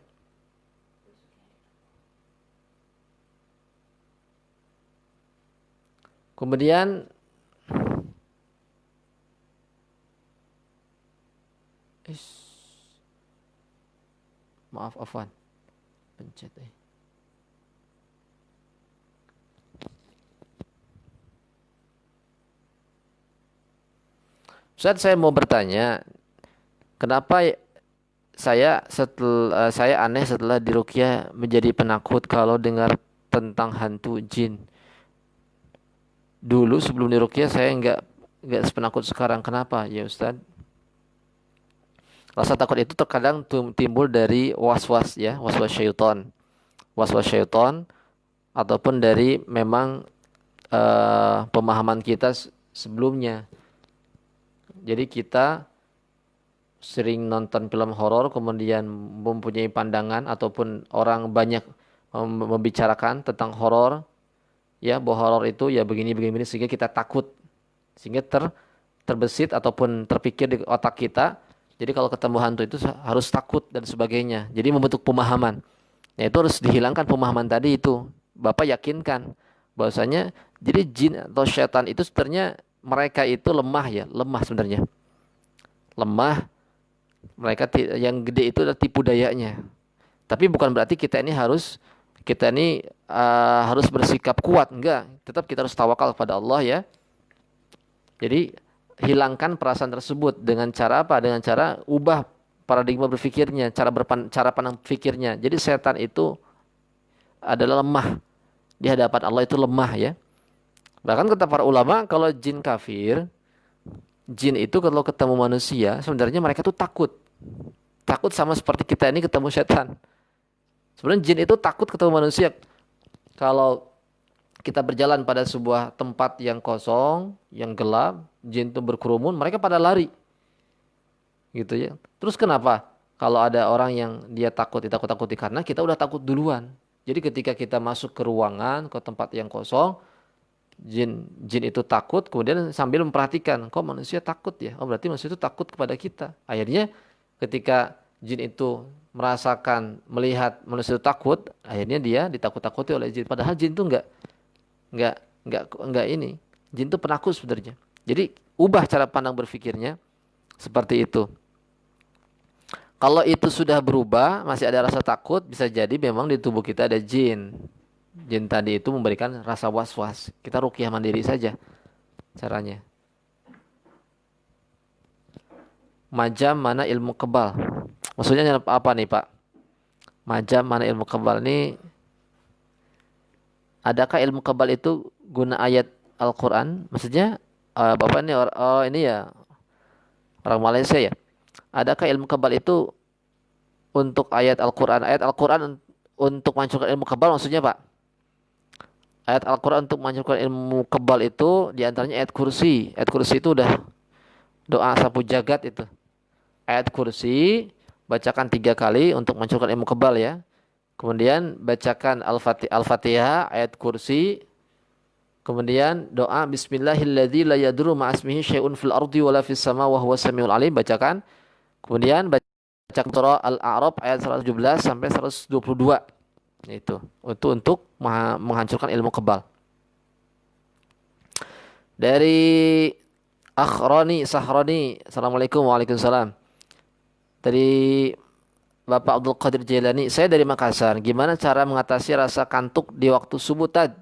Kemudian maaf Afwan. Pencet Ustaz, saya mau bertanya, kenapa saya aneh setelah diruqyah menjadi penakut kalau dengar tentang hantu jin. Dulu sebelum diruqyah saya nggak sepenakut sekarang. Kenapa ya Ustaz? Rasa takut itu terkadang timbul dari was-was ya, was-was syaitan. Was-was syaitan ataupun dari memang pemahaman kita sebelumnya. Jadi kita sering nonton film horor kemudian mempunyai pandangan ataupun orang banyak membicarakan tentang horor ya bahwa horor itu ya begini sehingga kita takut sehingga terbesit ataupun terpikir di otak kita jadi kalau ketemu hantu itu harus takut dan sebagainya jadi membentuk pemahaman nah itu harus dihilangkan pemahaman tadi itu Bapak yakinkan bahwasanya jadi jin atau setan itu sebenarnya mereka itu lemah sebenarnya lemah mereka yang gede itu adalah tipu dayanya. Tapi bukan berarti kita ini harus bersikap kuat, enggak. Tetap kita harus tawakal kepada Allah ya. Jadi hilangkan perasaan tersebut dengan cara apa? Dengan cara ubah paradigma berpikirnya, cara pandang pikirnya. Jadi setan itu adalah lemah. Di hadapan Allah itu lemah ya. Bahkan kata para ulama kalau jin kafir, jin itu kalau ketemu manusia sebenarnya mereka tuh takut. Takut sama seperti kita ini ketemu setan. Sebenarnya jin itu takut ketemu manusia. Kalau kita berjalan pada sebuah tempat yang kosong, yang gelap, jin itu berkerumun, mereka pada lari. Gitu ya. Terus kenapa? Kalau ada orang yang dia takut, ditakut-takuti karena kita udah takut duluan. Jadi ketika kita masuk ke ruangan, ke tempat yang kosong, jin itu takut, kemudian sambil memperhatikan, kok manusia takut ya? Oh berarti manusia itu takut kepada kita. Akhirnya ketika jin itu melihat manusia itu takut, akhirnya dia ditakut-takuti oleh jin. Padahal jin itu enggak enggak ini. Jin itu penakut sebenarnya. Jadi ubah cara pandang berpikirnya seperti itu. Kalau itu sudah berubah, masih ada rasa takut, bisa jadi memang di tubuh kita ada jin. Jin tadi itu memberikan rasa was-was. Kita ruqyah mandiri saja caranya. Majam mana ilmu kebal? Maksudnya apa nih Pak? Majam mana ilmu kebal ini? Adakah ilmu kebal itu guna ayat Al-Quran? Maksudnya Bapak ini oh ini ya orang Malaysia ya. Adakah ilmu kebal itu untuk ayat Al-Quran? Ayat Al-Quran untuk memancarkan ilmu kebal maksudnya Pak? Ayat Al-Quran untuk memancarkan ilmu kebal itu diantaranya ayat kursi. Ayat kursi itu udah doa sapu jagat itu. Ayat kursi bacakan 3 kali untuk memancarkan ilmu kebal ya. Kemudian bacakan Al-Fatihah, ayat kursi. Kemudian doa Bismillahilladzi la yadurru ma'asmihi syai'un fil ardi wala fis sama wa huwas samiul alim bacakan. Kemudian baca surah Al-A'raf ayat 117 sampai 122. Itu untuk menghancurkan ilmu kebal. Dari Sahroni, Assalamualaikum waalaikumsalam. Dari Bapak Abdul Qadir Jailani, saya dari Makassar. Gimana cara mengatasi rasa kantuk di waktu subuh tad?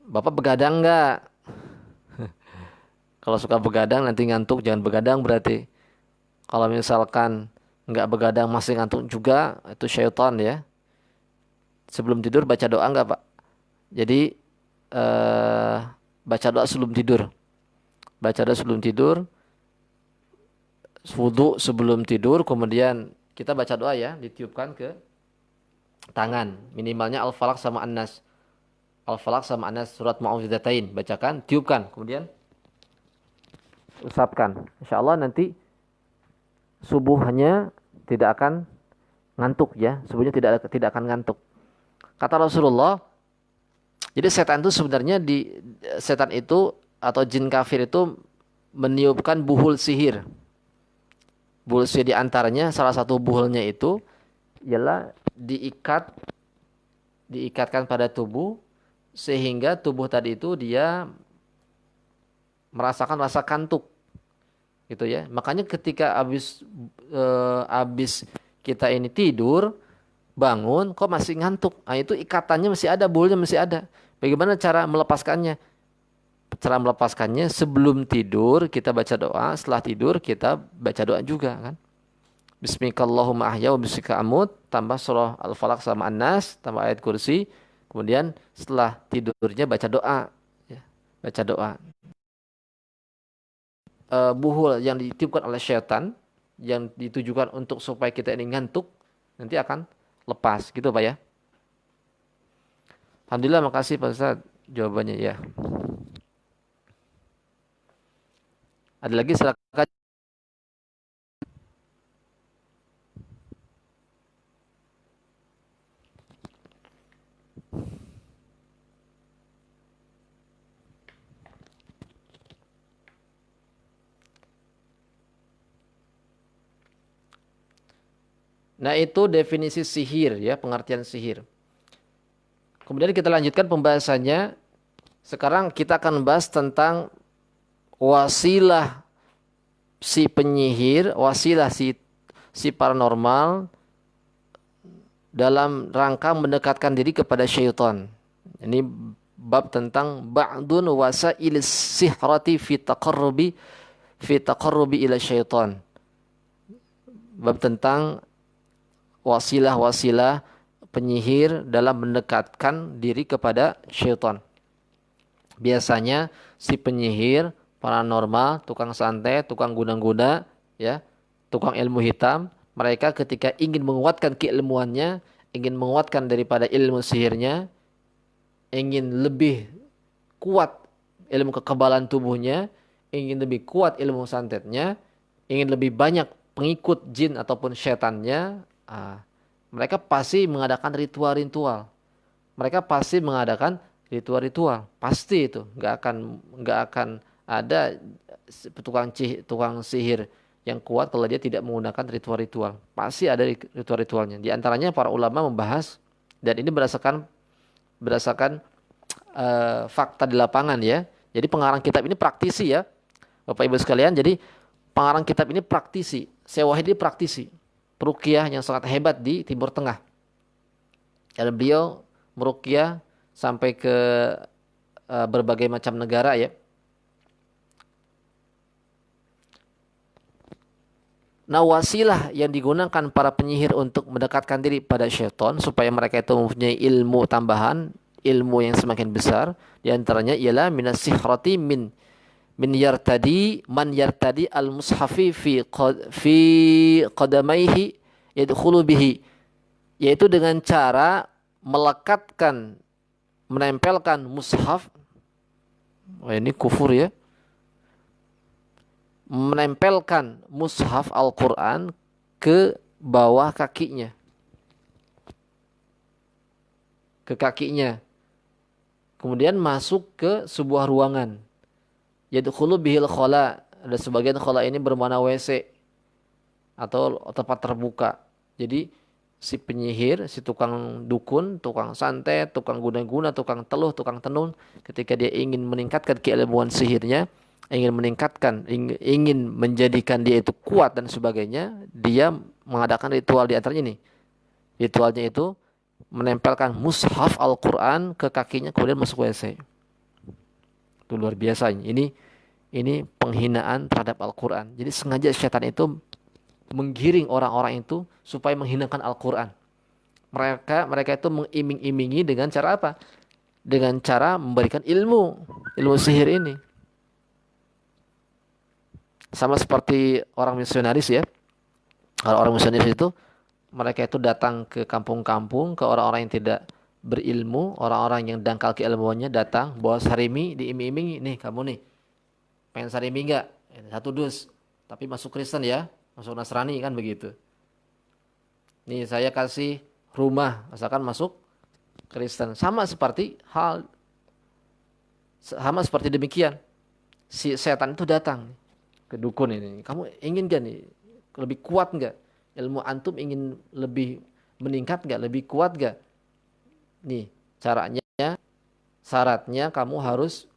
Bapak begadang nggak? Kalau suka begadang nanti ngantuk, jangan begadang berarti. Kalau misalkan nggak begadang masih ngantuk juga, itu syaitan ya. Sebelum tidur baca doa nggak Pak? Jadi baca doa sebelum tidur. Baca doa sebelum tidur, wudu sebelum tidur, kemudian kita baca doa ya, ditiupkan ke tangan. Minimalnya Al-Falaq sama An-Nas. Al-Falaq sama An-Nas surat Mu'awwidzatain. Bacakan, tiupkan, kemudian usapkan. Insyaallah nanti subuhnya tidak akan ngantuk ya. Subuhnya tidak akan ngantuk. Kata Rasulullah, jadi setan itu atau jin kafir itu meniupkan buhul sihir. Buhul sihir diantaranya salah satu buhulnya itu ialah diikatkan pada tubuh sehingga tubuh tadi itu dia merasakan rasa kantuk gitu ya. Makanya ketika habis kita ini tidur, bangun kok masih ngantuk. Nah, itu ikatannya masih ada, buhulnya masih ada. Bagaimana cara melepaskannya? Cara melepaskannya sebelum tidur kita baca doa, setelah tidur kita baca doa juga kan. Bismikallahumma ahya wa bismika amut, tambah surah Al-Falaq sama An-Nas, tambah ayat kursi. Kemudian setelah tidurnya baca doa ya. Baca doa. Buhul yang ditiupkan oleh syaitan yang ditujukan untuk supaya kita ini ngantuk nanti akan lepas gitu Pak ya. Alhamdulillah, makasih Pak Ustaz jawabannya ya. Ada lagi silakan. Nah, itu definisi sihir ya, pengertian sihir. Kemudian kita lanjutkan pembahasannya. Sekarang kita akan membahas tentang wasilah si penyihir, wasilah si paranormal dalam rangka mendekatkan diri kepada syaitan. Ini bab tentang ba'dun wasailis sihrati fi taqarrubi ila syaitan. Bab tentang wasilah-wasilah penyihir dalam mendekatkan diri kepada syaitan. Biasanya si penyihir, paranormal, tukang santet, tukang guna-guna, ya, tukang ilmu hitam, mereka ketika ingin menguatkan keilmuannya, ingin menguatkan daripada ilmu sihirnya, ingin lebih kuat ilmu kekebalan tubuhnya, ingin lebih kuat ilmu santetnya, ingin lebih banyak pengikut jin ataupun setannya, mereka pasti mengadakan ritual-ritual. Mereka pasti mengadakan ritual-ritual. Pasti itu. Nggak akan ada tukang sihir yang kuat kalau dia tidak menggunakan ritual-ritual. Pasti ada ritual-ritualnya. Di antaranya para ulama membahas, dan ini berdasarkan fakta di lapangan ya. Jadi pengarang kitab ini praktisi ya, Bapak Ibu sekalian. Jadi pengarang kitab ini praktisi. Syekh Wahid ini praktisi. Peruqyah yang sangat hebat di Timur Tengah. Dan beliau meruqyah sampai ke berbagai macam negara ya. Nah, wasilah yang digunakan para penyihir untuk mendekatkan diri pada syaitan supaya mereka itu mempunyai ilmu tambahan, ilmu yang semakin besar, di antaranya ialah minas sihrati min yartadi man yartadi al-mushafi fi qadamaihi yadkhulu bihi, yaitu dengan cara melekatkan, menempelkan mushaf. Wah, ini kufur ya. Menempelkan mushaf Al-Quran ke bawah kakinya, ke kakinya, kemudian masuk ke sebuah ruangan. Yadkhulu bihil khala, ada sebagian khala ini bermakna WC atau tempat terbuka. Jadi si penyihir, si tukang dukun, tukang santet, tukang guna-guna, tukang teluh, tukang tenun, ketika dia ingin meningkatkan keilmuan sihirnya, ingin meningkatkan, ingin menjadikan dia itu kuat dan sebagainya, dia mengadakan ritual di antaranya nih. Ritualnya itu menempelkan mushaf Al-Quran ke kakinya kemudian masuk WC. Itu luar biasa. Ini penghinaan terhadap Al-Quran. Jadi sengaja syaitan itu menggiring orang-orang itu supaya menghinakan Al-Quran. Mereka itu mengiming-imingi dengan cara apa? Dengan cara memberikan ilmu sihir ini. Sama seperti orang misionaris ya. Kalau orang misionaris itu mereka itu datang ke kampung-kampung, ke orang-orang yang tidak berilmu, orang-orang yang dangkal keilmuannya datang bawa sarimi, diiming-imingi, nih kamu nih pengen sarimi enggak? Satu dus, tapi masuk Kristen ya, masuk Nasrani kan begitu. Nih saya kasih rumah, asalkan masuk Kristen. Sama seperti demikian. Si setan itu datang ke dukun ini. Kamu ingin gak nih lebih kuat gak? Ilmu antum ingin lebih meningkat gak? Lebih kuat gak? Nih caranya, syaratnya kamu harus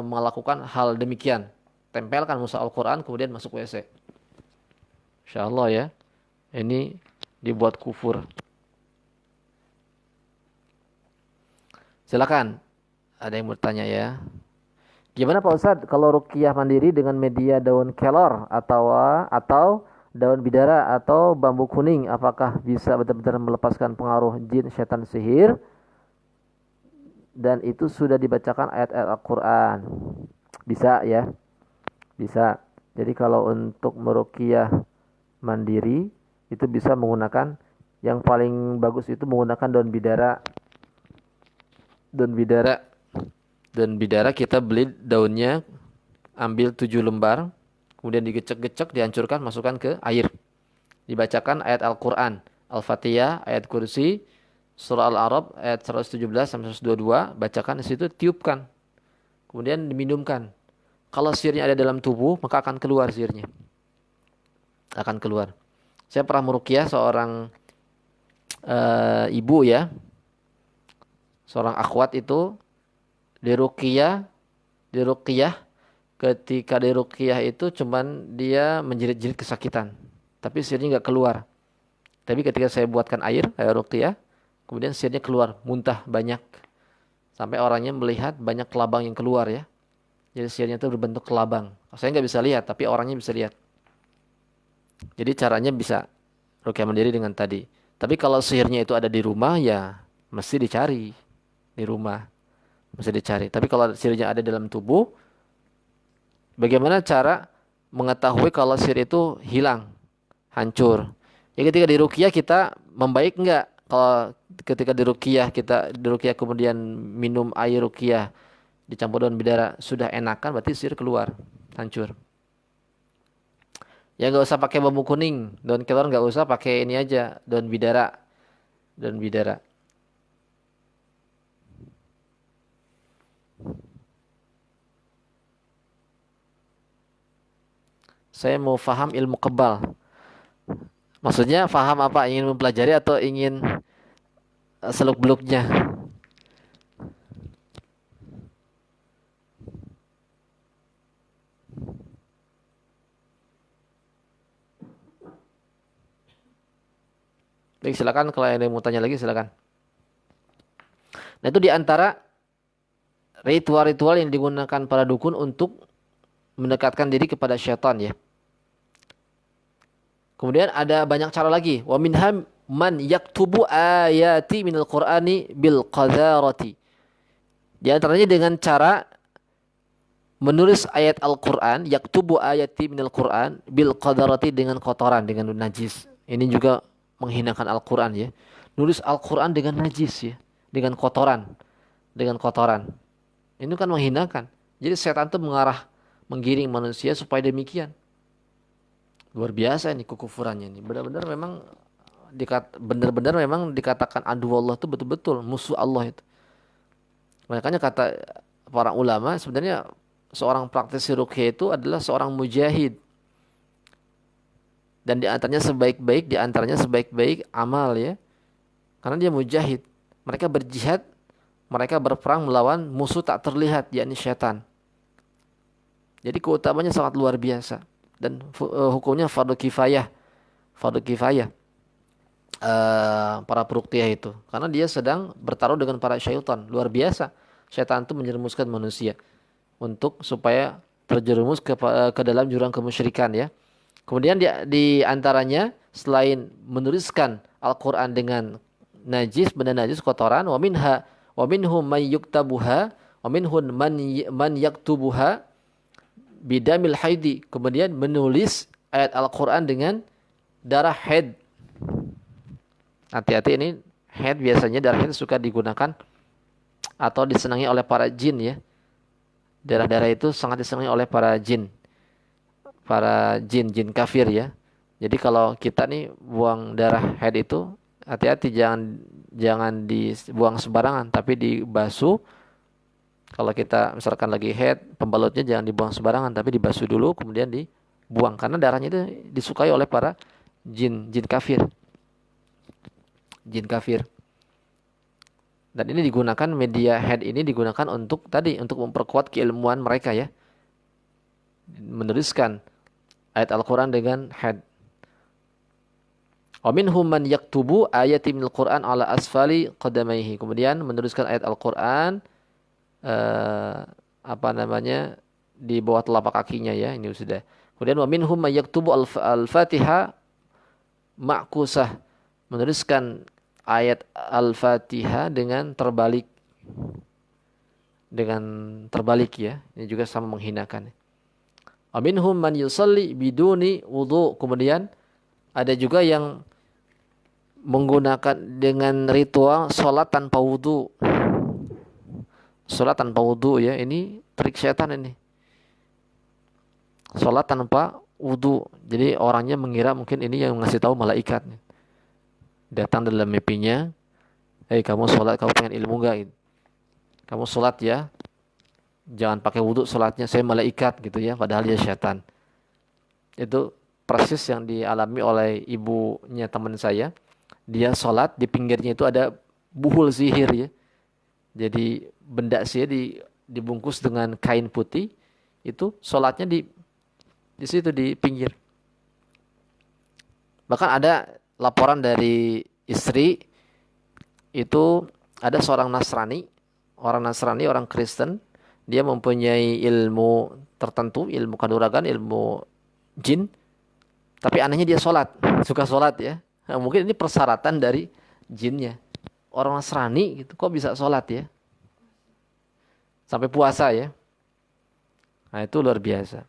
melakukan hal demikian. Tempelkan mushaf Al-Quran kemudian masuk WC. Insya Allah ya. Ini dibuat kufur. Silakan. Ada yang bertanya ya. Gimana Pak Ustadz kalau ruqyah mandiri dengan media daun kelor atau daun bidara atau bambu kuning, apakah bisa benar-benar melepaskan pengaruh jin, setan, sihir? Dan itu sudah dibacakan ayat-ayat Al-Quran. Bisa ya. Bisa. Jadi kalau untuk meruqyah mandiri itu bisa menggunakan, yang paling bagus itu menggunakan daun bidara. Daun bidara. Daun bidara kita beli daunnya, ambil 7 lembar, kemudian digecek-gecek, dihancurkan, masukkan ke air. Dibacakan ayat Al-Quran, Al-Fatihah, ayat Kursi, Surah Al-A'raf ayat 117 sampai 122, bacakan di situ, tiupkan. Kemudian diminumkan. Kalau sihirnya ada dalam tubuh, maka akan keluar sihirnya. Akan keluar. Saya pernah meruqyah seorang ibu ya. Seorang akhwat itu diruqyah, ketika diruqyah itu cuman dia menjerit-jerit kesakitan. Tapi sihirnya nggak keluar. Tapi ketika saya buatkan air ruqyah, kemudian sihirnya keluar, muntah banyak. Sampai orangnya melihat banyak kelabang yang keluar ya. Jadi sihirnya itu berbentuk kelabang. Saya nggak bisa lihat, tapi orangnya bisa lihat. Jadi caranya bisa ruqyah mandiri dengan tadi. Tapi kalau sihirnya itu ada di rumah ya mesti dicari di rumah. Mesti dicari. Tapi kalau sihirnya ada dalam tubuh, bagaimana cara mengetahui kalau sihir itu hilang, hancur? Ya ketika diruqyah kita membaik enggak? Kalau ketika diruqyah kemudian minum air ruqyah dicampur daun bidara sudah enakan, berarti sihir keluar, hancur. Ya nggak usah pakai bambu kuning, daun kelor nggak usah, pakai ini aja, daun bidara, daun bidara. Saya mau faham ilmu kebal. Maksudnya faham apa? Ingin mempelajari atau ingin seluk-beluknya? Baik, silakan kalau ada yang mau tanya lagi silakan. Nah, itu di antara ritual-ritual yang digunakan para dukun untuk mendekatkan diri kepada syaitan ya. Kemudian ada banyak cara lagi. Wa minham man yaktubu ayati minal Qur'ani bil qadharati. Di antaranya dengan cara menulis ayat Al-Qur'an, yaktubu ayati minal Qur'an bil qadharati, dengan kotoran, dengan najis. Ini juga menghinakan Al-Qur'an ya. Nulis Al-Qur'an dengan najis ya, dengan kotoran, dengan kotoran. Ini kan menghinakan. Jadi setan itu menggiring manusia supaya demikian. Luar biasa ini kekufurannya ini. Benar-benar memang benar-benar memang dikatakan adu Allah itu betul-betul musuh Allah itu. Makanya kata para ulama, sebenarnya seorang praktisi ruqyah itu adalah seorang mujahid. Dan di antaranya sebaik-baik amal ya. Karena dia mujahid. Mereka berjihad, mereka berperang melawan musuh tak terlihat, yakni syaitan. Jadi keutamanya sangat luar biasa. Dan hukumnya fardu kifayah. Fardu kifayah. Para peruqyah itu. Karena dia sedang bertaruh dengan para syaitan. Luar biasa. Syaitan itu menjerumuskan manusia. Supaya terjerumus ke dalam jurang kemusyrikan ya. Kemudian di antaranya selain menuliskan Al-Quran dengan najis, benda najis, kotoran, wa minhum man yuktabuha, wa minhum man yaktubuha bidamil haidi. Kemudian menulis ayat Al-Quran dengan darah haid. Hati-hati, ini haid biasanya darah haid suka digunakan atau disenangi oleh para jin ya. Darah-darah itu sangat disenangi oleh para jin. Para jin kafir ya. Jadi kalau kita nih buang darah haid itu, hati-hati, jangan dibuang sembarangan, tapi dibasuh. Kalau kita misalkan lagi haid, pembalutnya jangan dibuang sembarangan, tapi dibasuh dulu kemudian dibuang, karena darahnya itu disukai oleh para jin kafir. Jin kafir. Dan ini digunakan, media haid ini digunakan untuk memperkuat keilmuan mereka ya. Menuliskan ayat Al-Quran dengan haid. Wa minhum man yaktubu ayati minal Qur'an ala asfali qadamaihi. Kemudian menuliskan ayat Al-Quran di bawah telapak kakinya ya, ini sudah. Kemudian wa minhum man yaktubu al-Fatihah ma'kusah. Menuliskan ayat Al-Fatihah dengan terbalik. Ya. Ini juga sama menghinakan. Wa minhum man yusalli biduni wudu. Kemudian ada juga yang menggunakan dengan ritual salat tanpa wudu. Salat tanpa wudu ya, ini trik setan ini. Salat tanpa wudu. Jadi orangnya mengira mungkin ini yang ngasih tahu malaikat. Datang dalam mimpinya, kamu salat, kamu pengen ilmu enggak? Kamu salat ya, jangan pakai wudu salatnya, saya malaikat gitu ya, padahal dia setan. Itu persis yang dialami oleh ibunya teman saya. Dia sholat, di pinggirnya itu ada buhul sihir ya. Jadi benda sihir dibungkus dengan kain putih. Itu sholatnya di situ di pinggir. Bahkan ada laporan dari istri, itu ada seorang Nasrani, orang Kristen. Dia mempunyai ilmu tertentu, ilmu kanuragan, ilmu jin. Tapi anehnya dia sholat, suka sholat ya. Nah, mungkin ini persyaratan dari jinnya. Orang Nasrani gitu, kok bisa sholat ya? Sampai puasa ya. Nah itu luar biasa.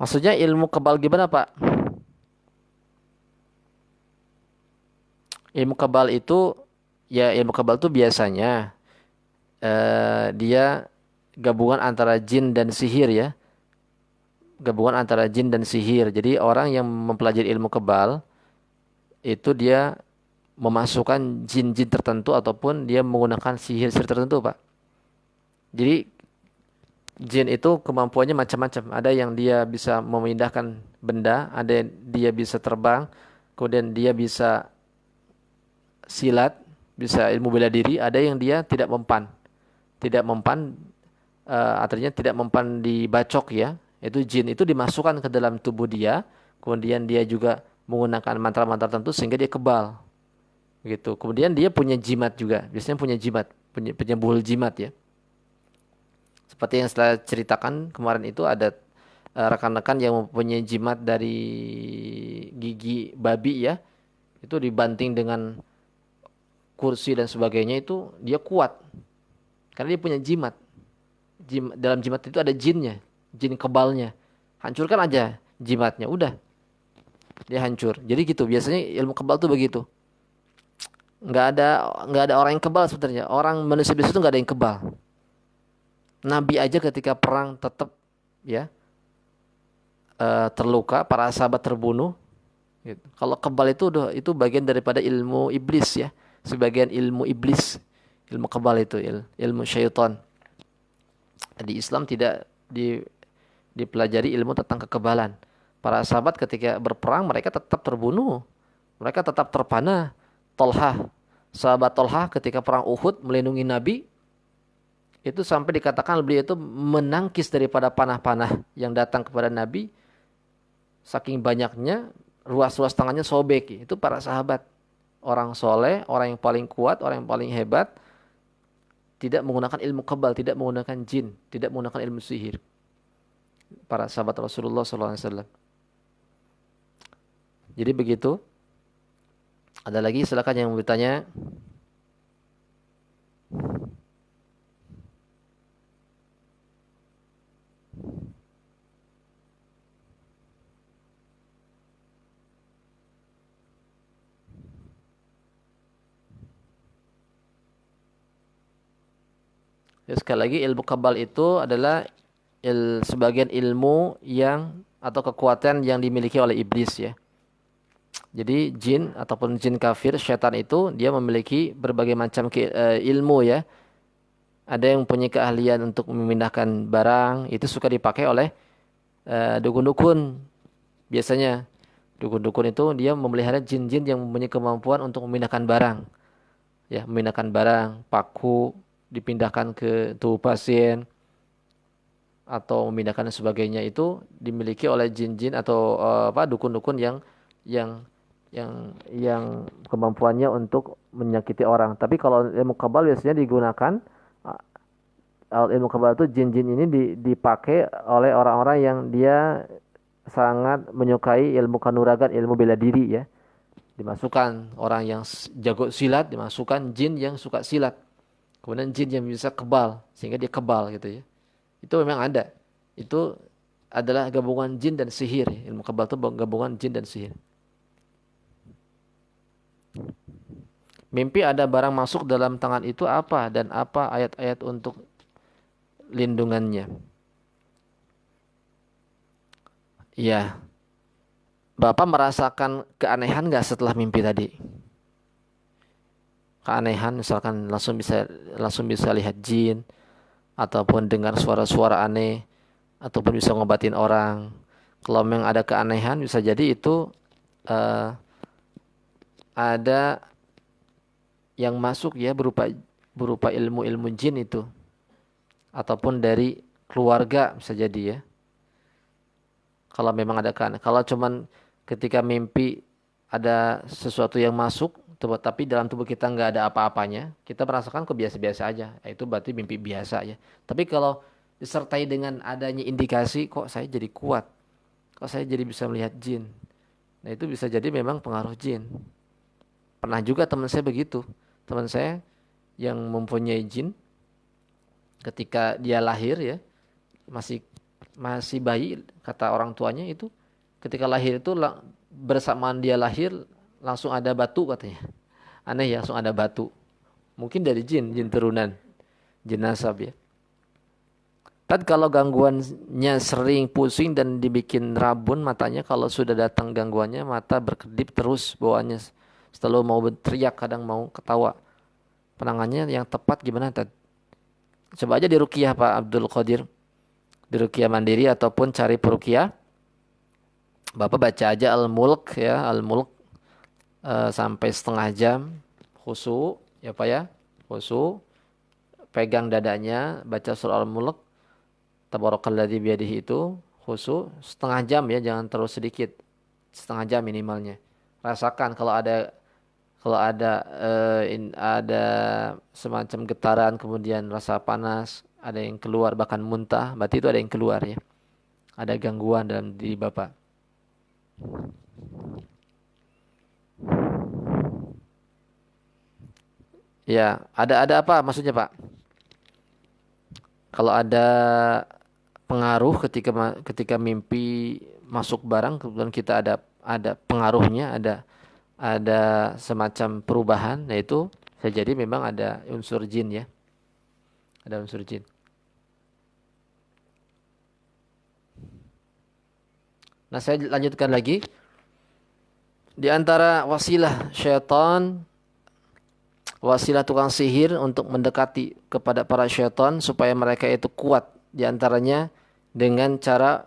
Maksudnya ilmu kebal gimana Pak? Ilmu kebal itu biasanya dia gabungan antara jin dan sihir ya. Gabungan antara jin dan sihir. Jadi orang yang mempelajari ilmu kebal itu dia memasukkan jin-jin tertentu ataupun dia menggunakan sihir-sihir tertentu, Pak. Jadi jin itu kemampuannya macam-macam. Ada yang dia bisa memindahkan benda, ada yang dia bisa terbang, kemudian dia bisa silat, bisa ilmu bela diri, ada yang dia tidak mempan, artinya tidak mempan dibacok ya. Itu jin itu dimasukkan ke dalam tubuh dia, kemudian dia juga menggunakan mantra-mantra tertentu sehingga dia kebal. Gitu. Kemudian dia punya jimat juga, biasanya punya jimat, punya buhul jimat ya. Seperti yang saya ceritakan kemarin itu ada rekan-rekan yang mempunyai jimat dari gigi babi ya, itu dibanting dengan kursi dan sebagainya itu dia kuat karena dia punya jimat. Dalam jimat itu ada jinnya, jin kebalnya. Hancurkan aja jimatnya, udah dia hancur. Jadi gitu biasanya ilmu kebal tuh begitu. Nggak ada nggak ada orang yang kebal sebenarnya. Orang manusia biasa itu nggak ada yang kebal. Nabi aja ketika perang tetap ya terluka, para sahabat terbunuh. Gitu. Kalau kebal itu bagian daripada ilmu iblis ya, sebagian ilmu iblis, ilmu kebal itu ilmu syaitan. Di Islam tidak dipelajari ilmu tentang kekebalan. Para sahabat ketika berperang mereka tetap terbunuh, mereka tetap terpana. Tolhah, sahabat Tolhah ketika perang Uhud melindungi Nabi, itu sampai dikatakan beliau itu menangkis daripada panah-panah yang datang kepada Nabi. Saking banyaknya, ruas-ruas tangannya sobek. Itu para sahabat. Orang soleh, orang yang paling kuat, orang yang paling hebat. Tidak menggunakan ilmu kebal, tidak menggunakan jin, tidak menggunakan ilmu sihir. Para sahabat Rasulullah SAW. Jadi begitu. Ada lagi silakan yang mau bertanya. Ya, sekali lagi ilmu kebal itu adalah sebagian ilmu yang atau kekuatan yang dimiliki oleh iblis ya. Jadi jin ataupun jin kafir, syaitan itu dia memiliki berbagai macam ilmu ya. Ada yang punya keahlian untuk memindahkan barang, itu suka dipakai oleh dukun-dukun. Biasanya dukun-dukun itu dia memelihara jin-jin yang mempunyai kemampuan untuk memindahkan barang. Ya, memindahkan barang, paku dipindahkan ke tubuh pasien atau memindahkan dan sebagainya itu dimiliki oleh jin-jin atau dukun-dukun yang yang kemampuannya untuk menyakiti orang. Tapi kalau ilmu kabal biasanya digunakan ilmu kabal itu jin-jin ini dipakai oleh orang-orang yang dia sangat menyukai ilmu kanuragan, ilmu bela diri ya. Dimasukkan orang yang jago silat, dimasukkan jin yang suka silat. Kemudian jin yang bisa kebal sehingga dia kebal gitu ya. Itu memang ada. Itu adalah gabungan jin dan sihir. Ilmu kebal itu gabungan jin dan sihir. Mimpi ada barang masuk dalam tangan itu apa dan apa ayat-ayat untuk lindungannya. Ya, Bapak merasakan keanehan nggak setelah mimpi tadi? Keanehan, misalkan langsung bisa lihat jin, ataupun dengar suara-suara aneh, ataupun bisa ngobatin orang. Kalau memang ada keanehan, bisa jadi itu uh, ada yang masuk ya berupa ilmu-ilmu jin itu, ataupun dari keluarga bisa jadi ya. Kalau memang ada keanehan, kalau cuman ketika mimpi ada sesuatu yang masuk, tapi dalam tubuh kita nggak ada apa-apanya, kita merasakan kok biasa-biasa aja. Itu berarti mimpi biasa ya. Tapi kalau disertai dengan adanya indikasi, kok saya jadi kuat, kok saya jadi bisa melihat jin. Nah itu bisa jadi memang pengaruh jin. Pernah juga teman saya begitu. Teman saya yang mempunyai jin, ketika dia lahir ya, masih masih bayi, kata orang tuanya itu, ketika lahir itu bersamaan dia lahir langsung ada batu katanya. Aneh ya, langsung ada batu. Mungkin dari jin turunan, jin nasab ya. Kan kalau gangguannya sering pusing dan dibikin rabun matanya, kalau sudah datang gangguannya mata berkedip terus bawaannya, selalu mau berteriak, kadang mau ketawa. Penangannya yang tepat gimana Tad? Coba aja diruqyah Pak Abdul Qadir. Diruqyah mandiri ataupun cari peruqyah. Bapak baca aja Al-Mulk ya, Al-Mulk sampai setengah jam khusyuk ya Pak ya. Khusyuk, pegang dadanya, baca surah Al-Mulk, tabarakalladzi biyadihi itu, khusyuk setengah jam ya, jangan terlalu sedikit. Setengah jam minimalnya. Rasakan kalau ada semacam getaran, kemudian rasa panas, ada yang keluar bahkan muntah, berarti itu ada yang keluar ya. Ada gangguan dalam diri Bapak. Ya, ada apa maksudnya, Pak? Kalau ada pengaruh ketika mimpi masuk barang, kemudian kita ada pengaruhnya, ada semacam perubahan, yaitu bisa jadi memang ada unsur jin ya. Ada unsur jin. Nah, saya lanjutkan lagi. Di antara wasilah syaitan, wasilah tukang sihir untuk mendekati kepada para syaitan supaya mereka itu kuat, di antaranya dengan cara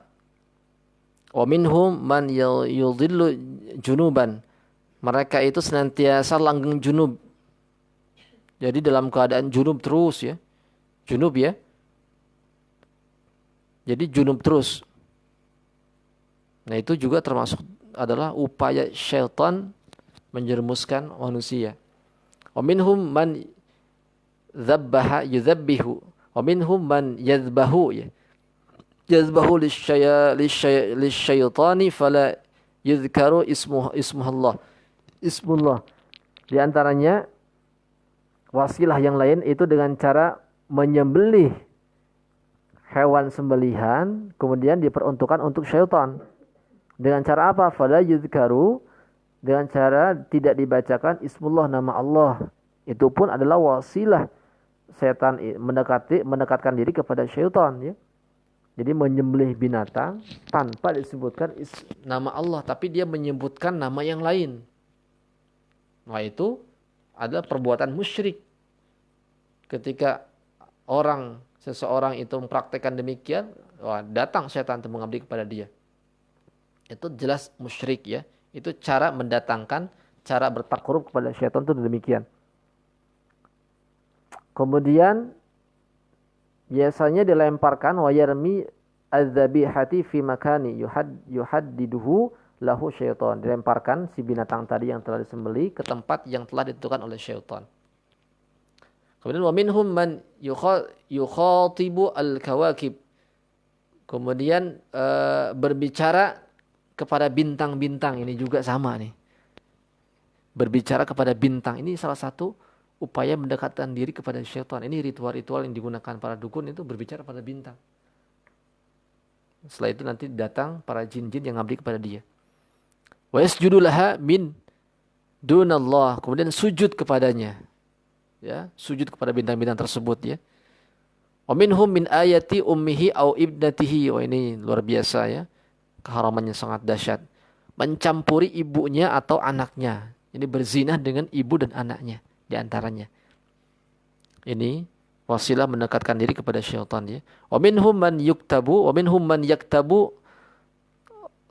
wa minhum man yudhillu junuban. Mereka itu senantiasa langgeng junub. Jadi dalam keadaan junub terus ya. Junub ya. Jadi junub terus. Nah, itu juga termasuk adalah upaya syaitan menjerumuskan manusia. Wa minhum man dzabbaha yudzabbihu wa minhum man yadhbahu ya. Yadhbahu lisyaitani fala yudhkaru ismuhullah. Ismullah. Di antaranya wasilah yang lain itu dengan cara menyembelih hewan sembelihan kemudian diperuntukkan untuk syaitan. Dengan cara apa? Fala yudhkaru, dengan cara tidak dibacakan ismullah, nama Allah. Itu pun adalah wasilah setan mendekatkan diri kepada syaitan ya. Jadi menyembelih binatang tanpa disebutkan nama Allah, tapi dia menyebutkan nama yang lain. Nah, itu adalah perbuatan musyrik. Ketika seseorang itu mempraktekkan demikian, datang setan untuk mengabdi kepada dia. Itu jelas musyrik ya. Itu cara mendatangkan, cara bertakarub kepada syaitan itu demikian. Kemudian biasanya dilemparkan wa yarmi adzabihati fi makani yuhaddiduhu lahu syaitan. Dilemparkan si binatang tadi yang telah disembelih ke tempat yang telah ditentukan oleh syaitan. Kemudian wa minhum man yukhatibu al-kawakib. Kemudian berbicara kepada bintang-bintang, ini juga sama nih. Berbicara kepada bintang ini salah satu upaya mendekatkan diri kepada syaitan. Ini ritual-ritual yang digunakan para dukun itu berbicara pada bintang. Setelah itu nanti datang para jin-jin yang ngabdi kepada dia. Wa yasjudu laha min dunallah. Kemudian sujud kepadanya. Ya, sujud kepada bintang-bintang tersebut ya. Wa minhum min ayati ummihi au ibnatihi. Wah, ini luar biasa ya. Keharamannya sangat dahsyat. Mencampuri ibunya atau anaknya. Ini berzina dengan ibu dan anaknya di antaranya. Ini wasilah mendekatkan diri kepada syaitan ya. Wa minhum man yaktabu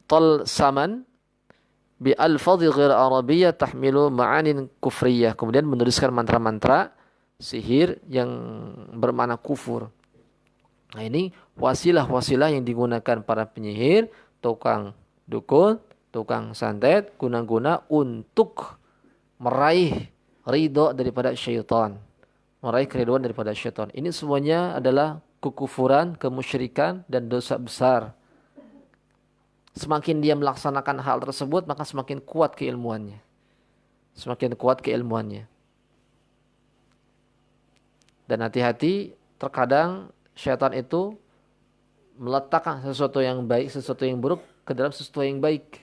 talsaman bi alfadhi ghair arabiyyah tahmilu ma'anin kufriyah. Kemudian menuliskan mantra-mantra sihir yang bermakna kufur. Nah, ini wasilah-wasilah yang digunakan para penyihir, tukang dukun, tukang santet, guna-guna untuk meraih ridho daripada syaitan. Meraih keriduan daripada syaitan. Ini semuanya adalah kekufuran, kemusyrikan, dan dosa besar. Semakin dia melaksanakan hal tersebut, maka semakin kuat keilmuannya. Semakin kuat keilmuannya. Dan hati-hati, terkadang syaitan itu meletakkan sesuatu yang baik, sesuatu yang buruk ke dalam sesuatu yang baik.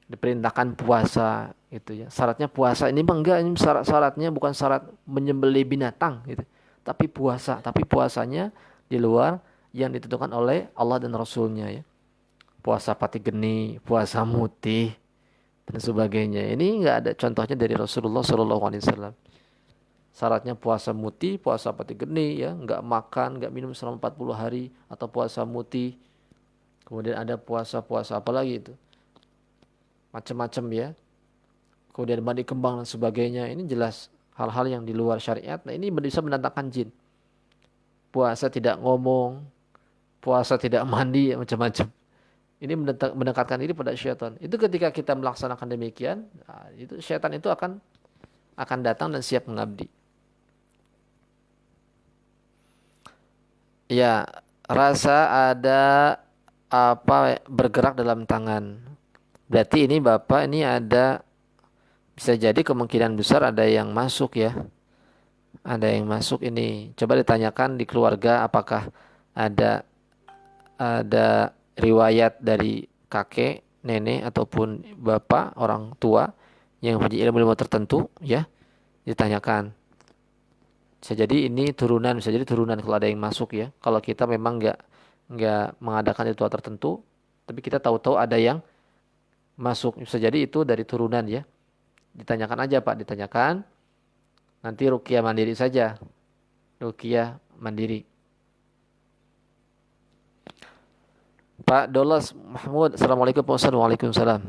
Diperintahkan puasa gitu ya. Syaratnya puasa ini enggak, ini syaratnya bukan syarat menyembelih binatang gitu. Tapi puasa, tapi puasanya di luar yang ditentukan oleh Allah dan Rasulnya ya. Puasa pati geni, puasa mutih dan sebagainya. Ini enggak ada contohnya dari Rasulullah SAW. Syaratnya puasa mutih, puasa pati geni ya, enggak makan, enggak minum selama 40 hari atau puasa mutih. Kemudian ada puasa-puasa apa lagi itu? Macam-macam ya. Kemudian mandi kembang dan sebagainya. Ini jelas hal-hal yang di luar syariat. Nah, ini bisa mendatangkan jin. Puasa tidak ngomong, puasa tidak mandi, macam-macam. Ini mendekatkan diri pada syaitan. Itu ketika kita melaksanakan demikian, nah, itu syaitan itu akan datang dan siap mengabdi. Ya, rasa ada apa bergerak dalam tangan. Berarti ini Bapak ini ada, bisa jadi kemungkinan besar ada yang masuk ya. Ada yang masuk ini. Coba ditanyakan di keluarga apakah ada riwayat dari kakek, nenek ataupun bapak, orang tua yang punya ilmu-ilmu tertentu ya. Ditanyakan. Bisa jadi ini turunan, bisa jadi turunan kalau ada yang masuk ya. Kalau kita memang nggak mengadakan ritual tertentu, tapi kita tahu-tahu ada yang masuk, bisa jadi itu dari turunan ya. Ditanyakan aja Pak, ditanyakan. Nanti ruqyah mandiri saja. Ruqyah mandiri. Pak Dolos Mahmud, Assalamualaikum Pak Ustaz. Waalaikumsalam.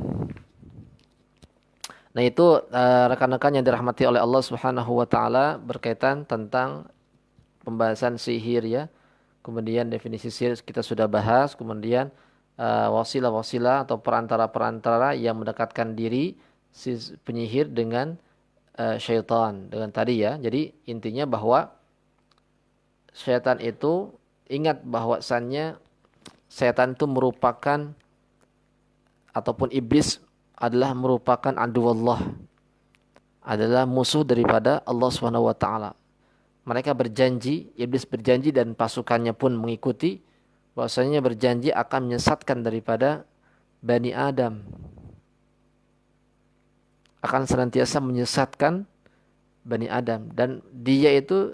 Nah itu rekan-rekan yang dirahmati oleh Allah Subhanahu wa taala berkaitan tentang pembahasan sihir ya. Kemudian definisi sihir kita sudah bahas, kemudian wasilah-wasilah atau perantara-perantara yang mendekatkan diri si penyihir dengan syaitan, dengan tadi ya. Jadi intinya bahwa syaitan itu, ingat bahwasannya syaitan itu merupakan ataupun iblis adalah merupakan aduwallah, adalah musuh daripada Allah Subhanahu wa taala. Mereka berjanji, iblis berjanji dan pasukannya pun mengikuti, bahwasanya berjanji akan menyesatkan daripada Bani Adam. Akan senantiasa menyesatkan Bani Adam. Dan dia itu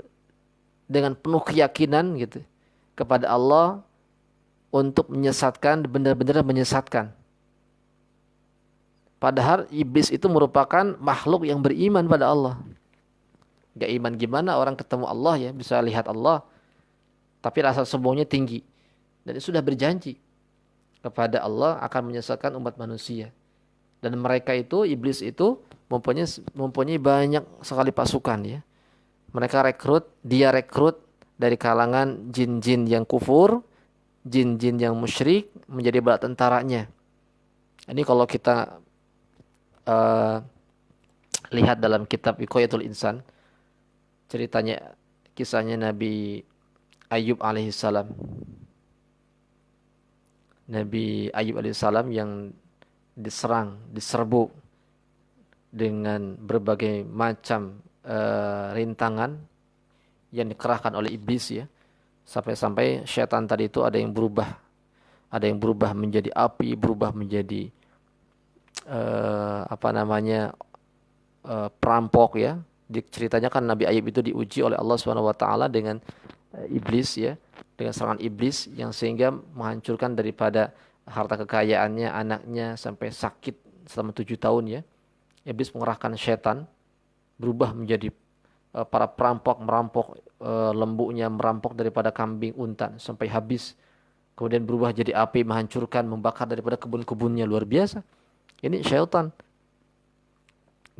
dengan penuh keyakinan gitu kepada Allah untuk menyesatkan, benar-benar menyesatkan. Padahal iblis itu merupakan makhluk yang beriman pada Allah. Gak iman gimana orang ketemu Allah ya, bisa lihat Allah, tapi rasa sombongnya tinggi. Dan sudah berjanji kepada Allah akan menyesatkan umat manusia. Dan mereka itu, iblis itu mempunyai banyak sekali pasukan ya. Mereka dia rekrut dari kalangan jin-jin yang kufur, jin-jin yang musyrik menjadi bala tentaranya. Ini kalau kita lihat dalam kitab Wiqayatul Insan, ceritanya, kisahnya Nabi Ayub alaihissalam. Nabi Ayub alaihissalam yang diserbu dengan berbagai macam rintangan yang dikerahkan oleh iblis ya. Sampai-sampai syaitan tadi itu ada yang berubah menjadi api, berubah menjadi perampok ya. Ceritanya kan Nabi Ayub itu diuji oleh Allah Subhanahu wa taala dengan iblis ya, dengan serangan iblis yang sehingga menghancurkan daripada harta kekayaannya, anaknya sampai sakit selama 7 tahun ya. Iblis mengerahkan syaitan berubah menjadi para perampok, merampok lembunya, merampok daripada kambing, unta sampai habis. Kemudian berubah jadi api, menghancurkan, membakar daripada kebun-kebunnya, luar biasa. Ini syaitan.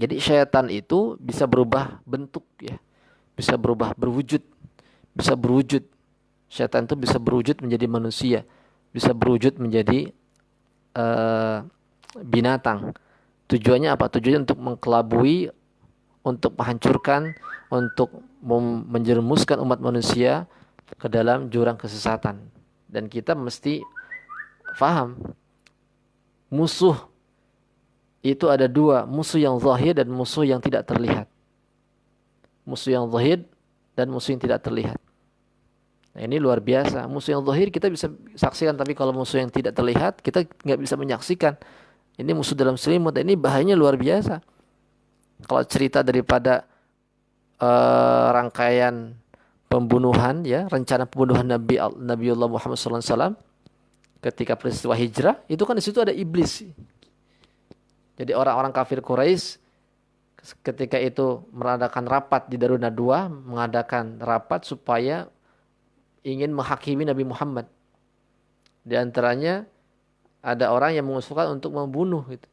Jadi syaitan itu bisa berubah bentuk ya. Bisa berubah berwujud. Bisa berwujud. Syaitan itu bisa berwujud menjadi manusia. Bisa berwujud menjadi binatang. Tujuannya apa? Tujuannya untuk mengkelabui, untuk menghancurkan, untuk menjerumuskan umat manusia ke dalam jurang kesesatan. Dan kita mesti faham, musuh itu ada dua, musuh yang zahir dan musuh yang tidak terlihat. Musuh yang zahir dan musuh yang tidak terlihat. Nah, ini luar biasa. Musuh yang zahir kita bisa saksikan, tapi kalau musuh yang tidak terlihat kita nggak bisa menyaksikan. Ini musuh dalam selimut. Ini bahayanya luar biasa. Kalau cerita daripada rangkaian pembunuhan ya, rencana pembunuhan Nabiullah Muhammad SAW ketika peristiwa hijrah, itu kan di situ ada iblis. Jadi orang-orang kafir Quraisy ketika itu mengadakan rapat di Darun Nadwa, mengadakan rapat supaya ingin menghakimi Nabi Muhammad. Di antaranya ada orang yang mengusulkan untuk membunuh gitu.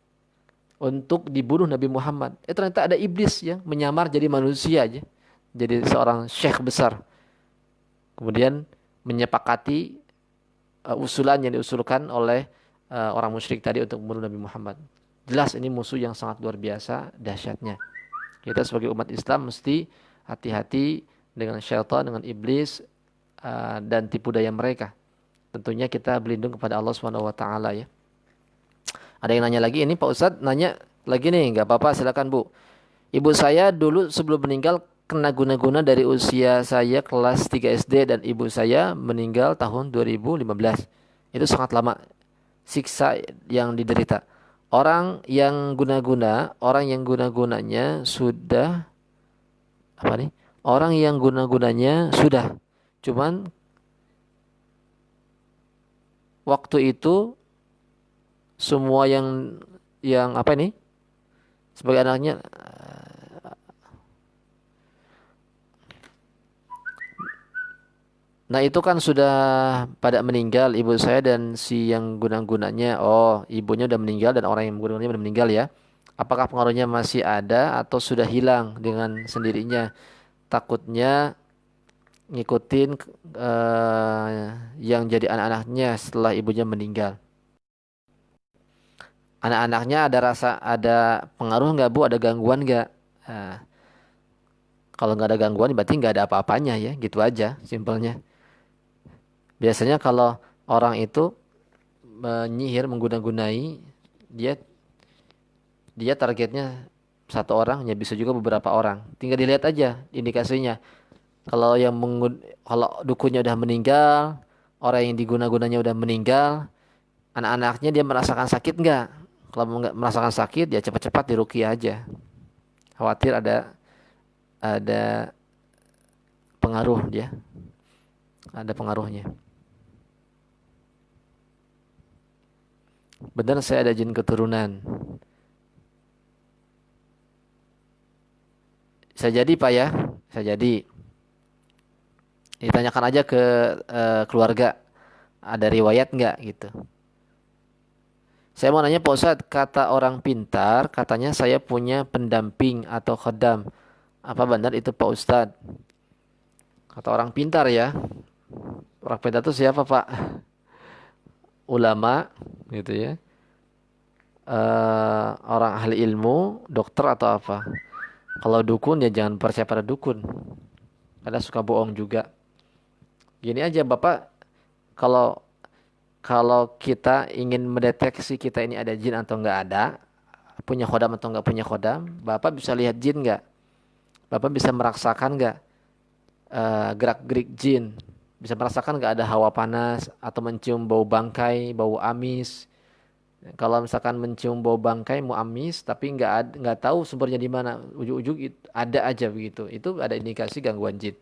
Untuk dibunuh Nabi Muhammad. Ternyata ada iblis ya, menyamar jadi manusia aja. Jadi seorang syekh besar. Kemudian menyepakati usulan yang diusulkan oleh orang musyrik tadi untuk membunuh Nabi Muhammad. Jelas ini musuh yang sangat luar biasa dahsyatnya. Kita sebagai umat Islam mesti hati-hati dengan syaitan, dengan iblis dan tipu daya mereka. Tentunya kita berlindung kepada Allah Subhanahu wa taala ya. Ada yang nanya lagi, ini Pak Ustadz nanya lagi nih, nggak apa-apa silakan Bu. Ibu saya dulu sebelum meninggal kena guna-guna dari usia saya kelas 3 SD dan ibu saya meninggal tahun 2015. Itu sangat lama siksa yang diderita. Orang yang guna-gunanya sudah apa nih? Orang yang guna-gunanya sudah. Cuman waktu itu semua yang apa ini? Sebagai anaknya. Nah itu kan sudah pada meninggal ibu saya dan si yang guna-gunanya. Oh, ibunya udah meninggal dan orang yang guna-gunanya udah meninggal ya. Apakah pengaruhnya masih ada atau sudah hilang dengan sendirinya? Takutnya ngikutin yang jadi anak-anaknya setelah ibunya meninggal. Anak-anaknya ada pengaruh nggak Bu? Ada gangguan nggak? Nah, kalau nggak ada gangguan berarti nggak ada apa-apanya ya, gitu aja simpelnya. Biasanya kalau orang itu menyihir mengguna-gunai dia dia targetnya satu orang ya bisa juga beberapa orang. Tinggal dilihat aja indikasinya. Kalau kalau dukunnya udah meninggal, orang yang diguna-gunanya udah meninggal, anak-anaknya dia merasakan sakit nggak? Kalau nggak merasakan sakit ya cepat-cepat diruqyah aja. Khawatir ada pengaruh dia, ada pengaruhnya. Benar saya ada jin keturunan. Bisa jadi Pak ya, bisa jadi. Ditanyakan aja ke keluarga, ada riwayat nggak gitu. Saya mau nanya Pak Ustadz, kata orang pintar, katanya saya punya pendamping atau khodam. Apa benar itu Pak Ustadz? Kata orang pintar ya. Orang pintar itu siapa Pak? Ulama gitu ya. Orang ahli ilmu, dokter atau apa? Kalau dukun ya jangan percaya pada dukun. Karena suka bohong juga. Gini aja Bapak, kalau kalau kita ingin mendeteksi kita ini ada jin atau enggak ada, punya khodam atau enggak punya khodam, Bapak bisa lihat jin enggak? Bapak bisa merasakan enggak gerak-gerik jin? Bisa merasakan enggak ada hawa panas atau mencium bau bangkai, bau amis? Kalau misalkan mencium bau bangkai, mau amis, tapi enggak tahu sumbernya di mana, ujung-ujung ada aja begitu. Itu ada indikasi gangguan jin.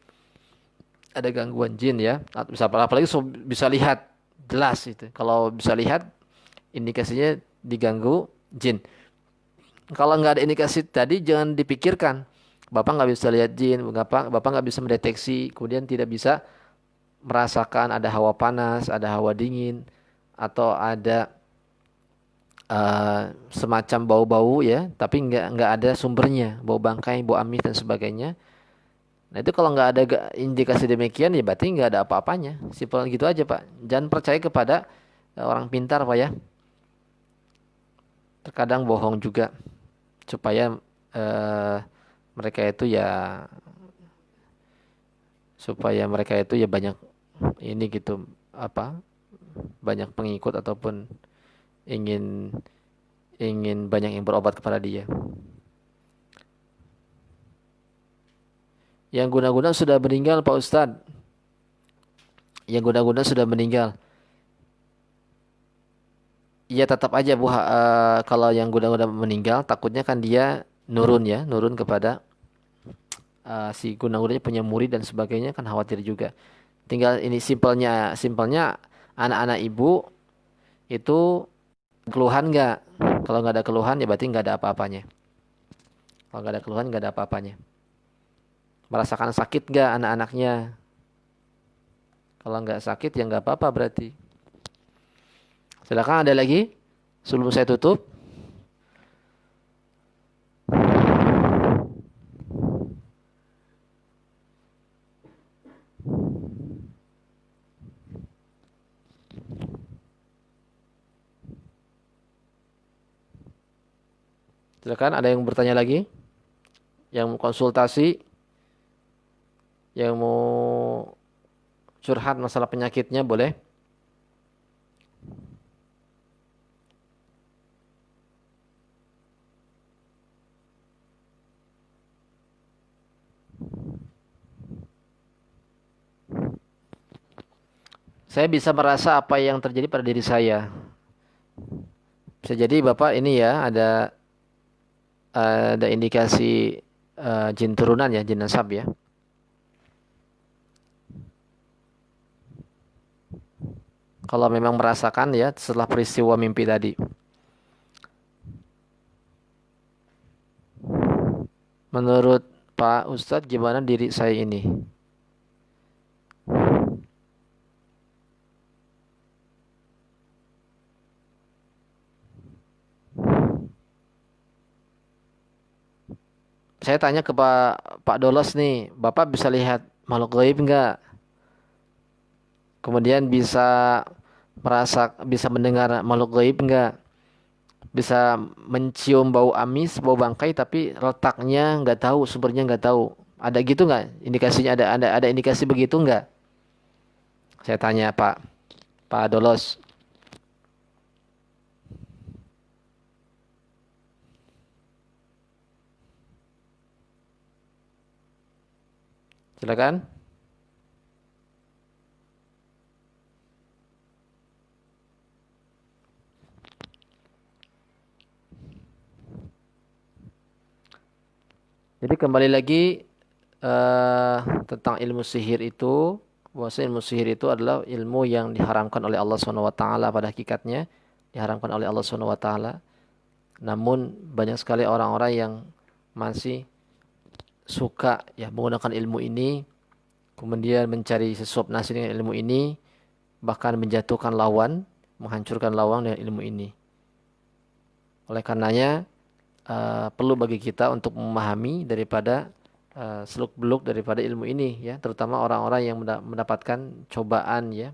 Ada gangguan jin ya. Bisa apalagi bisa lihat jelas itu. Kalau bisa lihat indikasinya diganggu jin. Kalau nggak ada indikasi tadi jangan dipikirkan. Bapak nggak bisa lihat jin, bapak nggak bisa mendeteksi, kemudian tidak bisa merasakan ada hawa panas, ada hawa dingin, atau ada semacam bau-bau ya, tapi nggak ada sumbernya, bau bangkai, bau amis dan sebagainya. Nah itu kalau nggak ada indikasi demikian ya berarti nggak ada apa-apanya. Simpel gitu aja Pak. Jangan percaya kepada orang pintar Pak ya. Terkadang bohong juga supaya eh, mereka itu ya banyak ini gitu apa banyak pengikut ataupun ingin ingin banyak yang berobat kepada dia. Yang guna-guna sudah meninggal Pak Ustadz. Yang guna-guna sudah meninggal. Ya tetap aja Bu, kalau yang guna-guna meninggal takutnya kan dia nurun ya, nurun kepada si guna-gunanya punya murid dan sebagainya kan khawatir juga. Tinggal ini simpelnya anak-anak ibu itu keluhan nggak? Kalau nggak ada keluhan ya berarti nggak ada apa-apanya. Kalau nggak ada keluhan nggak ada apa-apanya. Merasakan sakit nggak anak-anaknya? Kalau nggak sakit ya nggak apa-apa berarti. Silakan ada lagi sebelum saya tutup. Silakan, ada yang bertanya lagi? Yang mau konsultasi, yang mau curhat masalah penyakitnya boleh. Saya bisa merasa apa yang terjadi pada diri saya. Bisa jadi Bapak ini ya ada indikasi jin turunan ya, jin nasab ya. Kalau memang merasakan ya setelah peristiwa mimpi tadi. Menurut Pak Ustadz gimana diri saya ini? Saya tanya ke Pak Dolos nih, Bapak bisa lihat makhluk gaib enggak? Kemudian bisa mendengar makhluk gaib enggak? Bisa mencium bau amis, bau bangkai tapi letaknya nggak tahu, sumbernya nggak tahu. Ada gitu nggak? Indikasinya ada indikasi begitu nggak? Saya tanya Pak Dolos. Silakan. Jadi kembali lagi eh, tentang ilmu sihir itu, bahwa ilmu sihir itu adalah ilmu yang diharamkan oleh Allah Subhanahu wa taala pada hakikatnya, diharamkan oleh Allah Subhanahu wa taala. Namun banyak sekali orang-orang yang masih suka ya menggunakan ilmu ini, kemudian mencari sesuap nasi dengan ilmu ini, bahkan menjatuhkan lawan, menghancurkan lawan dengan ilmu ini. Oleh karenanya perlu bagi kita untuk memahami daripada seluk-beluk daripada ilmu ini ya, terutama orang-orang yang mendapatkan cobaan ya,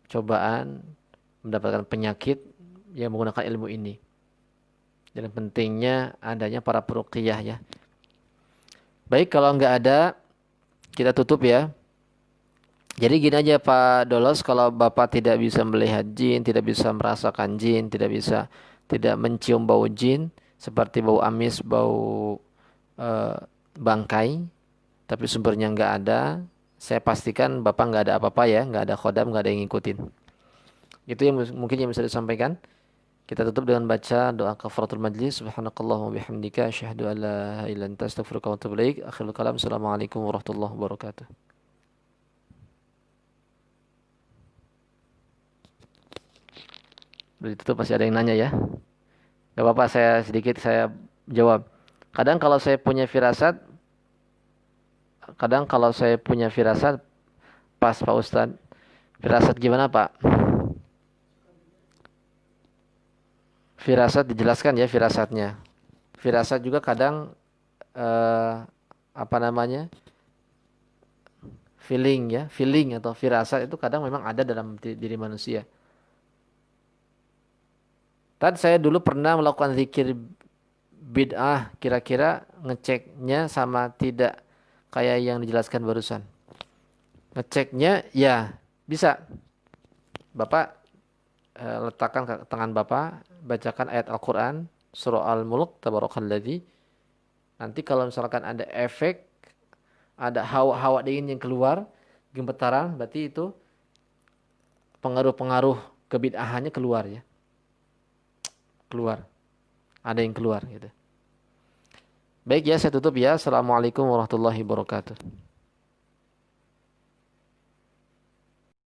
cobaan mendapatkan penyakit yang menggunakan ilmu ini. Dan pentingnya adanya para peruqyah ya. Baik, kalau nggak ada kita tutup ya. Jadi gini aja Pak Dolos, kalau Bapak tidak bisa melihat jin, tidak bisa merasakan jin, tidak mencium bau jin seperti bau amis, bau eh, bangkai, tapi sumbernya nggak ada, saya pastikan Bapak nggak ada apa-apa ya, nggak ada khodam, nggak ada yang ngikutin. Itu yang mungkin yang bisa disampaikan. Kita tutup dengan baca doa kafaratul majlis. Subhanakallahumma bihamdika asyhadu an la ilaha illa anta astaghfiruka wa atubu ilaik. Akhirul kalam. Assalamualaikum warahmatullahi wabarakatuh. Udah ditutup, masih ada yang nanya ya. Gak apa-apa, saya jawab. Kadang kalau saya punya firasat, kadang kalau saya punya firasat, pas Pak Ustadz. Firasat gimana Pak? Firasat dijelaskan ya firasatnya. Firasat juga kadang eh, apa namanya? Feeling ya, feeling atau firasat itu kadang memang ada dalam diri manusia. Tadi saya dulu pernah melakukan zikir bid'ah, kira-kira ngeceknya sama tidak kayak yang dijelaskan barusan. Ngeceknya ya bisa. Bapak letakkan ke tangan Bapak, bacakan ayat Al-Qur'an, surah Al-Mulk, tabarakalladzi. Nanti kalau misalkan ada efek, ada hawa-hawa dingin yang keluar, gemetaran, berarti itu pengaruh-pengaruh kebid'ahannya keluar ya. Keluar. Ada yang keluar gitu. Baik ya, saya tutup ya. Assalamualaikum warahmatullahi wabarakatuh.